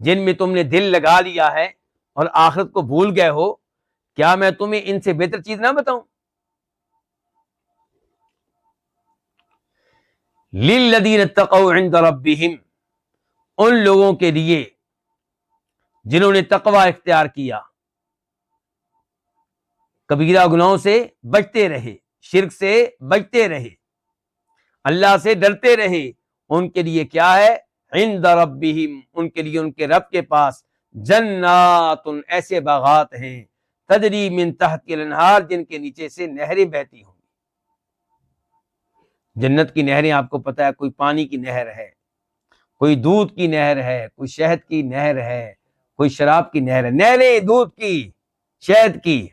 جن میں تم نے دل لگا لیا ہے اور آخرت کو بھول گئے ہو، کیا میں تمہیں ان سے بہتر چیز نہ بتاؤں؟ لِلَّذِينَ اتَّقَوْا عِندَ رَبِّهِمْ، ان لوگوں کے لیے جنہوں نے تقوی اختیار کیا، کبیرہ گناہوں سے بچتے رہے، شرک سے بچتے رہے، اللہ سے ڈرتے رہے، ان کے لیے کیا ہے؟ عند ربہم، ان کے لیے ان کے رب کے پاس جنات، ایسے باغات ہیں، تجری من تحت الانہار، جن کے نیچے سے نہریں بہتی ہوں۔ جنت کی نہریں آپ کو پتہ ہے، کوئی پانی کی نہر ہے، کوئی دودھ کی نہر ہے، کوئی شہد کی نہر ہے، کوئی شراب کی نہر ہے، نہریں دودھ کی، شہد کی۔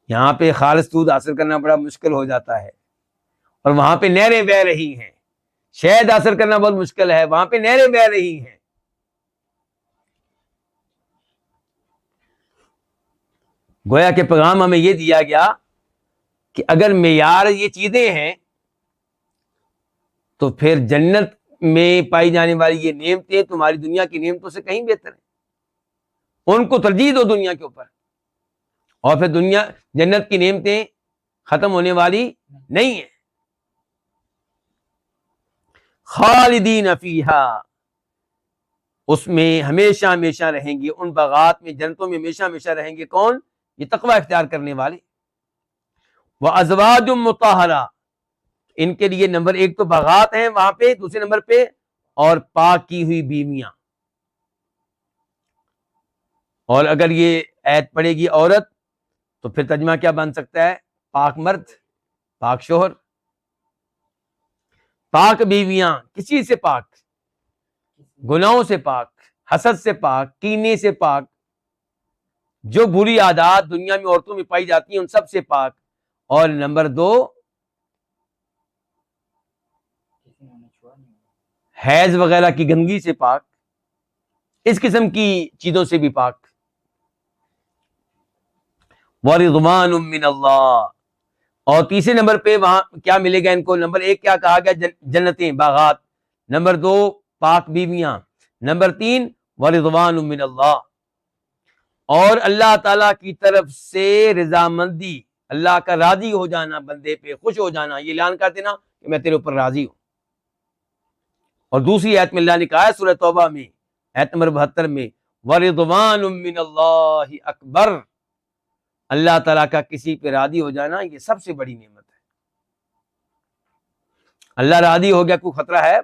یہاں پہ خالص دودھ حاصل کرنا بڑا مشکل ہو جاتا ہے، اور وہاں پہ نہریں بہ رہی ہیں۔ شہد حاصل کرنا بہت مشکل ہے، وہاں پہ نہریں بہ رہی ہیں۔ گویا کہ پیغام ہمیں یہ دیا گیا کہ اگر معیار یہ چیزیں ہیں تو پھر جنت میں پائی جانے والی یہ نعمتیں تمہاری دنیا کی نعمتوں سے کہیں بہتر ہیں، ان کو ترجیح دو دنیا کے اوپر، اور پھر جنت کی نعمتیں ختم ہونے والی نہیں ہیں۔ خالدین فیہا، اس میں ہمیشہ ہمیشہ رہیں گے، ان باغات میں، جنتوں میں ہمیشہ ہمیشہ رہیں گے۔ کون؟ یہ تقوی اختیار کرنے والے۔ وَأَزْوَاجٌ مُطَہَّرَةٌ، ان کے لیے نمبر ایک تو باغات ہیں وہاں پہ، دوسرے نمبر پہ اور پاک کی ہوئی بیویاں۔ اور اگر یہ ایت پڑے گی عورت تو پھر ترجمہ کیا بن سکتا ہے؟ پاک مرد۔ پاک شوہر، پاک بیویاں، کسی سے پاک، گناہوں سے پاک، حسد سے پاک، کینے سے پاک، جو بری عادات دنیا میں عورتوں میں پائی جاتی ہیں ان سب سے پاک، اور نمبر 2 حیض وغیرہ کی گندگی سے پاک، اس قسم کی چیزوں سے بھی پاک۔ وَرِضْوَانٌ مِّنَ اللَّهِ، اور تیسرے نمبر پہ وہاں کیا ملے گا ان کو؟ نمبر 1 کیا کہا گیا؟ جنتیں، باغات، نمبر 2 پاک بیویاں، نمبر 3 وَرِضْوَانٌ مِّنَ اللَّهِ، اور اللہ تعالیٰ کی طرف سے رضامندی، اللہ کا راضی ہو جانا، بندے پہ خوش ہو جانا، یہ اعلان کر دینا کہ میں تیرے اوپر راضی ہوں۔ اور دوسری آیت میں اللہ نے کہا ہے سورہ توبہ میں آیت نمبر 72 میں وَرِضْوَانٌ مِّنَ اللَّهِ اکبر، اللہ تعالیٰ کا کسی پہ راضی ہو جانا یہ سب سے بڑی نعمت ہے۔ اللہ راضی ہو گیا، کوئی خطرہ ہے؟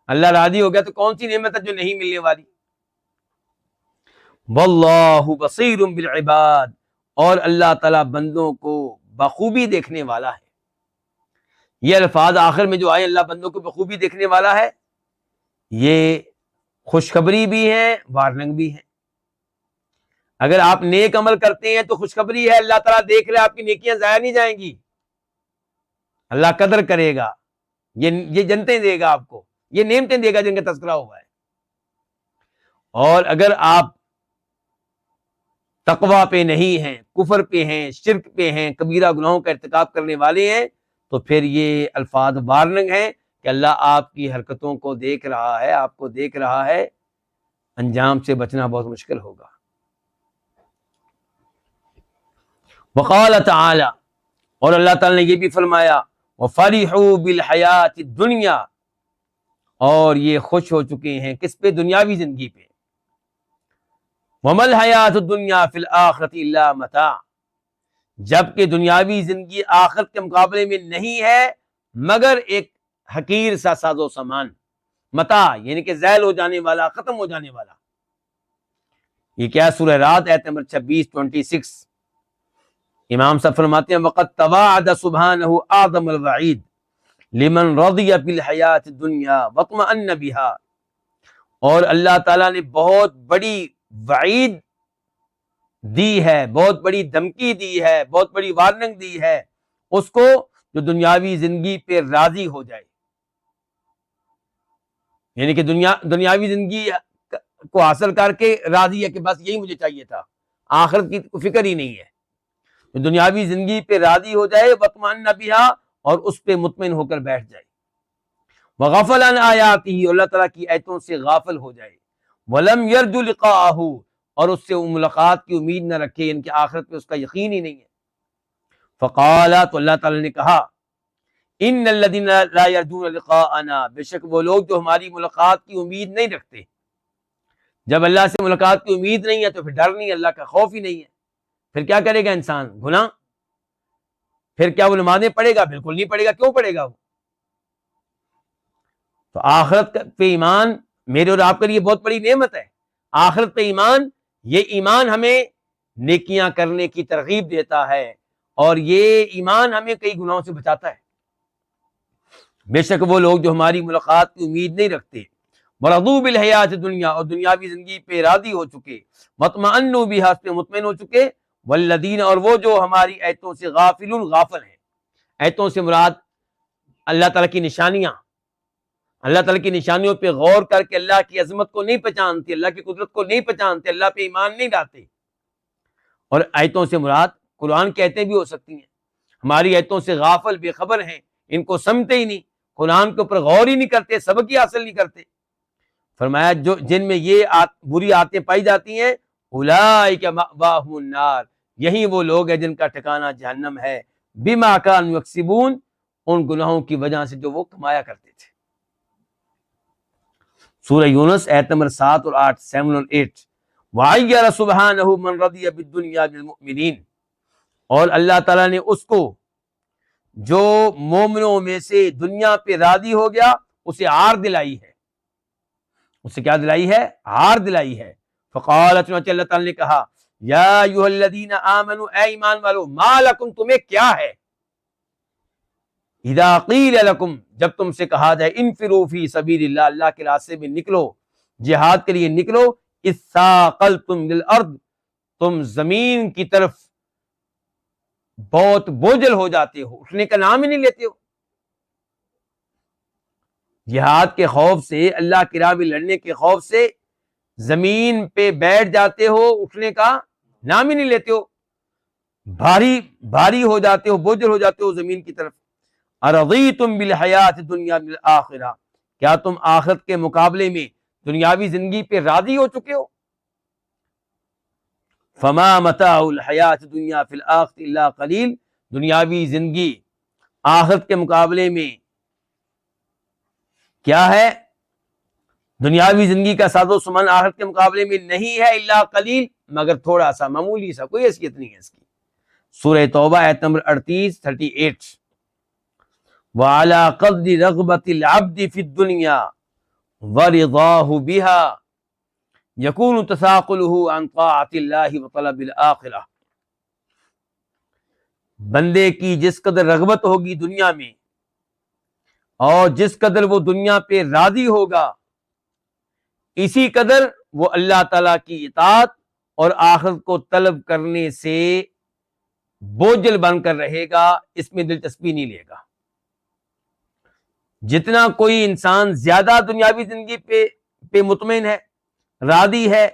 اللہ راضی ہو گیا تو کون سی نعمت ہے جو نہیں ملنے والی؟ واللہ بصیر بالعباد، اور اللہ تعالیٰ بندوں کو بخوبی دیکھنے والا ہے۔ یہ الفاظ آخر میں جو آئے، اللہ بندوں کو بخوبی دیکھنے والا ہے، یہ خوشخبری بھی ہے، وارننگ بھی ہے۔ اگر آپ نیک عمل کرتے ہیں تو خوشخبری ہے، اللہ تعالیٰ دیکھ رہے، آپ کی نیکیاں ضائع نہیں جائیں گی، اللہ قدر کرے گا، یہ جنتیں دے گا آپ کو، یہ نعمتیں دے گا جن کا تذکرہ ہوا ہے۔ اور اگر آپ تقوی پہ نہیں ہیں، کفر پہ ہیں، شرک پہ ہیں، کبیرہ گناہوں کا ارتکاب کرنے والے ہیں، تو پھر یہ الفاظ وارننگ ہیں کہ اللہ آپ کی حرکتوں کو دیکھ رہا ہے، آپ کو دیکھ رہا ہے، انجام سے بچنا بہت مشکل ہوگا۔ وقال تعالی، اور اللہ تعالی نے یہ بھی فرمایا وَفَرِحُوا بِالْحَيَاةِ الدُّنْيَا، اور یہ خوش ہو چکے ہیں کس پہ؟ دنیاوی زندگی پہ۔ وَمَا الْحَيَاةُ الدُّنْيَا فِي الْآخِرَةِ إِلَّا مَتَاعٌ، جبکہ دنیاوی زندگی آخرت کے مقابلے میں نہیں ہے مگر ایک حقیر سا ساز و سامان، متاع یعنی کہ زائل ہو جانے والا، ختم ہو جانے والا۔ یہ کیا؟ سورہ رات آیت نمبر 26 امام صاحب فرماتے ہیں وَقَدْ تَوَاعَدَ سُبْحَانَهُ أَعْظَمَ الْوَعِيدِ لِمَنْ رَضِيَ بِالْحَيَاةِ الدُّنْيَا وَاطْمَأَنَّ بِهَا، اور اللہ تعالیٰ نے بہت بڑی وعید دی ہے، بہت بڑی دھمکی دی ہے، بہت بڑی وارننگ دی ہے اس کو جو دنیاوی زندگی پہ راضی ہو جائے، یعنی کہ دنیاوی زندگی کو حاصل کر کے راضی ہے کہ بس یہی مجھے چاہیے تھا، آخرت کی کوئی فکر ہی نہیں ہے، دنیاوی زندگی پہ راضی ہو جائے، وَاطْمَأَنَّ بِهَا، اور اس پہ مطمئن ہو کر بیٹھ جائے، وَغَفَلَ عَنْ آیَاتِهِ، اللہ تعالیٰ کی آیتوں سے غافل ہو جائے، وَلَمْ يَرْجُ لِقَاءَهُ، اور اس سے ملاقات کی امید نہ رکھے، ان کی آخرت پہ اس کا یقین ہی نہیں ہے۔ فقال، تو اللہ تعالیٰ نے کہا ان الذین لا یرجون لقاءنا، بے شک وہ لوگ جو ہماری ملاقات کی امید نہیں رکھتے، جب اللہ سے ملاقات کی امید نہیں ہے تو پھر ڈر نہیں، اللہ کا خوف ہی نہیں ہے، پھر کیا کرے گا انسان؟ گناہ۔ پھر کیا وہ نمازیں پڑھے گا؟ بالکل نہیں پڑھے گا۔ کیوں پڑھے گا وہ؟ تو آخرت پہ ایمان میرے اور آپ کے لیے بہت بڑی نعمت ہے۔ آخرت پہ ایمان، یہ ایمان ہمیں نیکیاں کرنے کی ترغیب دیتا ہے، اور یہ ایمان ہمیں کئی گناہوں سے بچاتا ہے۔ بے شک وہ لوگ جو ہماری ملاقات کی امید نہیں رکھتے، وَرَضُوا بِالْحَيَاةِ الدُّنْيَا، اور دنیاوی زندگی پہ راضی ہو چکے، وَاطْمَأَنُّوا بِهَا، اس پہ مطمئن ہو چکے، والذین، اور وہ جو ہماری آیتوں سے غافل ہیں۔ آیتوں سے مراد اللہ تعالیٰ کی نشانیاں، اللہ تعالیٰ کی نشانیوں پہ غور کر کے اللہ کی عظمت کو نہیں پہچانتے، اللہ کی قدرت کو نہیں پہچانتے، اللہ پہ ایمان نہیں لاتے۔ اور آیتوں سے مراد قرآن کی آیتیں بھی ہو سکتی ہیں۔ ہماری آیتوں سے غافل، بے خبر ہیں، ان کو سمجھتے ہی نہیں، قرآن کے اوپر غور ہی نہیں کرتے، سبق ہی حاصل نہیں کرتے۔ فرمایا جن میں یہ بری عادتیں پائی جاتی ہیں، اولئک مأواہم النار، یہی وہ لوگ ہیں جن کا ٹھکانہ جہنم ہے، بما کانوا یکسبون، ان گناہوں کی وجہ سے جو وہ کمایا کرتے تھے۔ سورہ یونس آیت نمبر 7 اور 8، 7 اور 8، وَعَيَّرَ سُبْحَانَهُ مَنْ رَضِيَ بِالدُّنْيَا بِالْمُؤْمِنِينَ، اور اللہ تعالیٰ نے اس کو جو مومنوں میں سے دنیا پہ راضی ہو گیا اسے عار دلائی ہے، اسے کیا دلائی ہے؟ عار دلائی ہے۔ فقال، چنانچہ اللہ تعالیٰ نے کہا یا ایھا الذین آمنوا، اے ایمان والو، ما لکم، تمہیں کیا ہے؟ اذا قیل لکم، جب تم سے کہا جائے انفروا فی سبیل اللہ، اللہ کے راستے میں نکلو، جہاد کے لیے نکلو، اثاقلتم للارض، تم زمین کی طرف بہت بوجھل ہو جاتے ہو، اٹھنے کا نام ہی نہیں لیتے ہو۔ جہاد کے خوف سے، اللہ کی راہ میں لڑنے کے خوف سے زمین پہ بیٹھ جاتے ہو، اٹھنے کا نام ہی نہیں لیتے ہو، بھاری ہو جاتے ہو، بوجھل ہو جاتے ہو زمین کی طرف۔ ارضیتم بالحیات الدنیا بالآخرہ، کیا تم آخرت کے مقابلے میں دنیاوی زندگی پہ راضی ہو چکے ہو؟ فما متاع الحیات الدنیا فی الآخرۃ الا قلیل، دنیاوی زندگی آخرت کے مقابلے میں کیا ہے؟ دنیاوی زندگی کا ساز و سامان آخرت کے مقابلے میں نہیں ہے، الا قلیل، مگر تھوڑا سا، معمولی سا، کوئی حیثیت نہیں ہے اس کی۔ سورہ توبہ آیت نمبر 38 وعلی قدر رغبت العبد فی الدنیا ورضاہ بہا یکون تثاقلہ عن طاعت اللہ وطلب الآخرہ، بندے کی جس قدر رغبت ہوگی دنیا میں اور جس قدر وہ دنیا پہ راضی ہوگا، اسی قدر وہ اللہ تعالیٰ کی اطاعت اور آخرت کو طلب کرنے سے بوجھل بن کر رہے گا، اس میں دلچسپی نہیں لے گا۔ جتنا کوئی انسان زیادہ دنیاوی زندگی پہ مطمئن ہے، راضی ہے،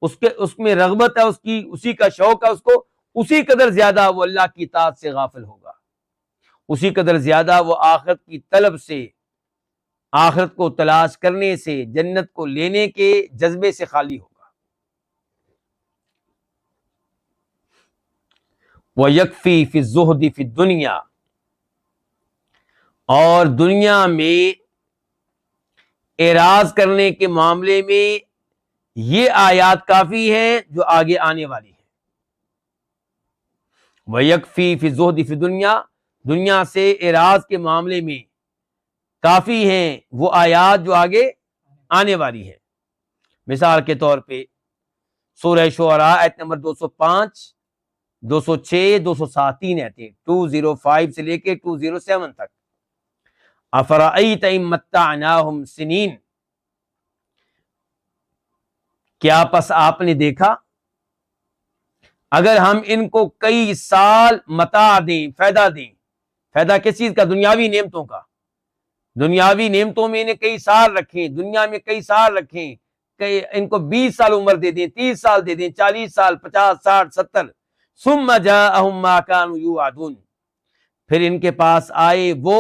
اس میں رغبت ہے، اسی کا شوق ہے اس کو، اسی قدر زیادہ وہ اللہ کی اطاعت سے غافل ہوگا، اسی قدر زیادہ وہ آخرت کی طلب سے، آخرت کو تلاش کرنے سے، جنت کو لینے کے جذبے سے خالی ہوگا۔ وَيَكْفِي فِي الزُّهْدِ فِي الدُّنْيَا، اور دنیا میں اعراض کرنے کے معاملے میں یہ آیات کافی ہیں جو آگے آنے والی ہیں۔ وَيَكْفِي فِي الزُّهْدِ فِي الدُّنْيَا، دنیا سے اعراض کے معاملے میں کافی ہیں وہ آیات جو آگے آنے والی ہیں۔ مثال کے طور پہ سورہ شعراء آیت نمبر 205، 206، 207، 3 آیتیں، 205 سے لے کے 207 تک۔ افرأیت ان متعناہم سنین، کیا پس آپ نے دیکھا اگر ہم ان کو کئی سال متاع دیں، فائدہ دیں، فائدہ کس چیز کا؟ دنیاوی نعمتوں کا، دنیاوی نعمتوں میں انہیں کئی سال رکھیں، دنیا میں کئی سال رکھیں، ان کو 20 سال عمر دے دیں، 30 سال دے دیں، 40 سال، 50، 60، 70، ثم جاءہم ما کانوا یوعدون، پھر ان کے پاس آئے وہ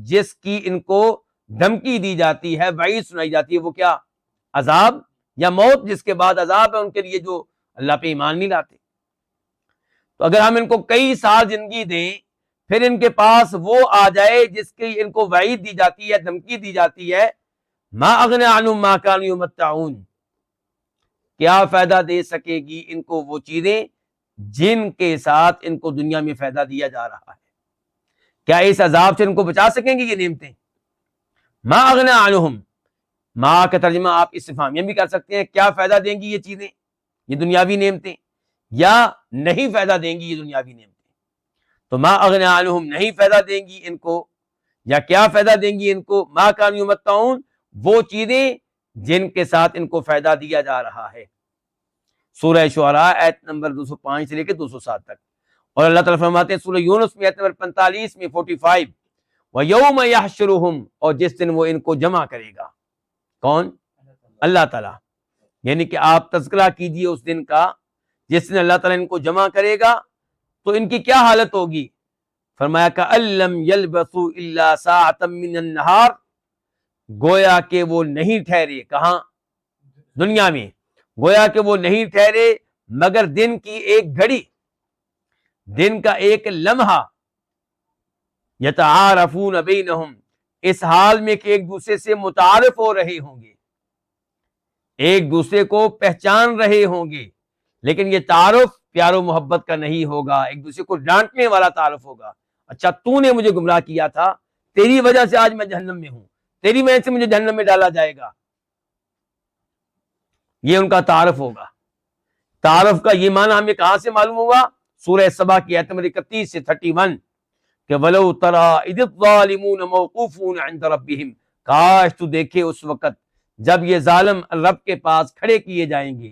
جس کی ان کو دھمکی دی جاتی ہے، وعید سنائی جاتی ہے، وہ کیا؟ عذاب یا موت، جس کے بعد عذاب ہے ان کے لیے جو اللہ پہ ایمان نہیں لاتے۔ تو اگر ہم ان کو کئی سال زندگی دیں، پھر ان کے پاس وہ آ جائے جس کی ان کو وعید دی جاتی ہے، دھمکی دی جاتی ہے، ما اغنی عنہم ما کانوا یمتعون، کیا فائدہ دے سکے گی ان کو وہ چیزیں جن کے ساتھ ان کو دنیا میں فائدہ دیا جا رہا ہے؟ کیا اس عذاب سے ان کو بچا سکیں گی یہ نعمتیں؟ ما اغنی عنہم، ما کا ترجمہ آپ استفہامیہ بھی کر سکتے ہیں، کیا فائدہ دیں گی یہ چیزیں، یہ دنیاوی نعمتیں، یا نہیں فائدہ دیں گی یہ دنیاوی نعمتیں؟ تو ما اغنی عنہم، نہیں فائدہ دیں گی ان کو، یا کیا فائدہ دیں گی ان کو؟ ما کانوا یمتعون، وہ چیزیں جن کے ساتھ ان کو فائدہ دیا جا رہا ہے۔ سورہ شعراء آیت نمبر 205 سے لے کے 207 تک۔ اور اللہ تعالیٰ فرماتے ہیں سورہ یونس میں آیت نمبر 45 میں 45، وَيَوْمَ يَحْشُرُهُمْ، اور جس دن وہ ان کو جمع کرے گا۔ کون؟ اللہ تعالیٰ۔ یعنی کہ آپ تذکرہ کیجئے اس دن کا جس دن اللہ تعالیٰ ان کو جمع کرے گا، تو ان کی کیا حالت ہوگی؟ فرمایا کَأَن لَّمْ يَلْبَثُوا إِلَّا سَاعَةً مِّنَ النَّهَارِ، گویا کہ وہ نہیں ٹھہرے، کہاں؟ دنیا میں، گویا کہ وہ نہیں ٹھہرے مگر دن کی ایک گھڑی، دن کا ایک لمحہ، یتعارفون بینہم، اس حال میں کہ ایک دوسرے سے متعارف ہو رہے ہوں گے، ایک دوسرے کو پہچان رہے ہوں گے، لیکن یہ تعارف پیار و محبت کا نہیں ہوگا، ایک دوسرے کو ڈانٹنے والا تعارف ہوگا۔ اچھا تو نے مجھے گمراہ کیا تھا، تیری وجہ سے آج میں جہنم میں ہوں، تیری وجہ سے مجھے جہنم میں ڈالا جائے گا، یہ ان کا تعارف ہوگا۔ تعارف کا یہ معنی ہمیں کہاں سے معلوم ہوا؟ سورہ سبا کی آیت نمبر 31 سے 31، کہ وَلَوْ تَرَىٰ إِذِ الظَّالِمُونَ مَوْقُوفُونَ عِندَ رَبِّهِمْ، کاش تو دیکھے اس وقت جب یہ ظالم رب کے پاس کھڑے کیے جائیں گے.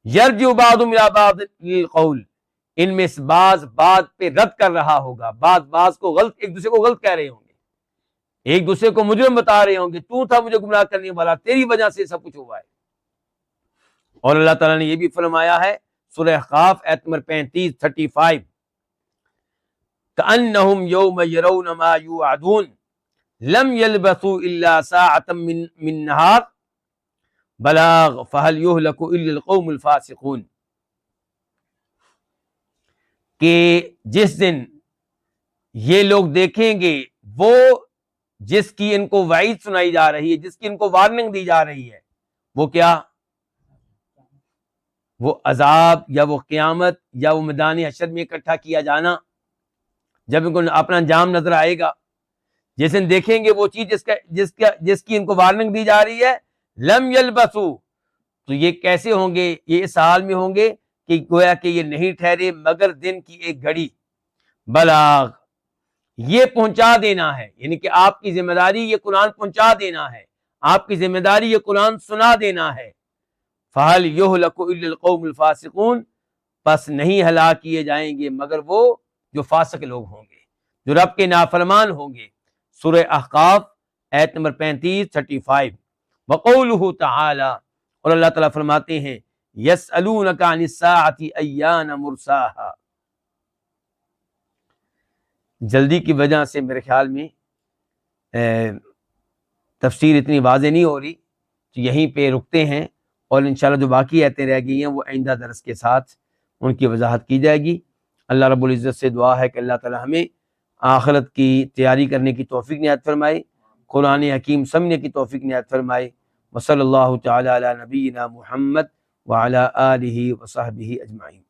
یرجع بعضهم الی بعض القول، ان میں سے بعض پہ رد کر رہا ہوگا، بعض کو غلط، ایک دوسرے کو غلط کہہ رہے ہوں گے، ایک دوسرے کو مجرم بتا رہے ہوں گے، تو تھا مجھے گمراہ کرنے والا، تیری وجہ سے سب کچھ ہوا ہے. اور اللہ تعالیٰ نے یہ بھی فرمایا ہے سورہ احقاف آیت نمبر 35 کأنہم یوم یرون ما یوعدون لم یلبثوا الا ساعة من نہار بلاغ فہل یہلک الا القوم الفاسقون، کہ جس دن یہ لوگ دیکھیں گے وہ جس کی ان کو وعید سنائی جا رہی ہے، جس کی ان کو وارننگ دی جا رہی ہے، وہ کیا؟ وہ عذاب یا وہ قیامت یا وہ میدان حشر میں اکٹھا کیا جانا، جب ان کو اپنا انجام نظر آئے گا، جس دن دیکھیں گے وہ چیز جس کی ان کو وارننگ دی جا رہی ہے. لم یلبثوا، تو یہ کیسے ہوں گے؟ یہ اس حال میں ہوں گے کہ گویا کہ یہ نہیں ٹھہرے مگر دن کی ایک گھڑی. بلاغ، یہ پہنچا دینا ہے، یعنی کہ آپ کی ذمہ داری یہ قرآن پہنچا دینا ہے، آپ کی ذمہ داری یہ قرآن سنا دینا ہے. فَهَلْ يُهْلَكُ إِلَّا الْقَوْمُ الْفَاسِقُونَ، پس نہیں ہلاک کیے جائیں گے مگر وہ جو فاسق لوگ ہوں گے، جو رب کے نافرمان ہوں گے. سورہ احقاف آیت نمبر 35. وقولہ تعالی، اور اللہ تعالیٰ فرماتے ہیں یسألونک عن الساعۃ ایان مرساہا. جلدی کی وجہ سے میرے خیال میں تفسیر اتنی واضح نہیں ہو رہی، تو یہیں پہ رکتے ہیں، اور انشاءاللہ جو باقی آیتیں رہ گئی ہیں وہ آئندہ درس کے ساتھ ان کی وضاحت کی جائے گی. اللہ رب العزت سے دعا ہے کہ اللہ تعالی ہمیں آخرت کی تیاری کرنے کی توفیق عنایت فرمائے، قرآن حکیم سمجھنے کی توفیق عنایت فرمائے. وصلی اللہ تعالی علی نبینا محمد وعلی آلہ وصحبہ اجمعین.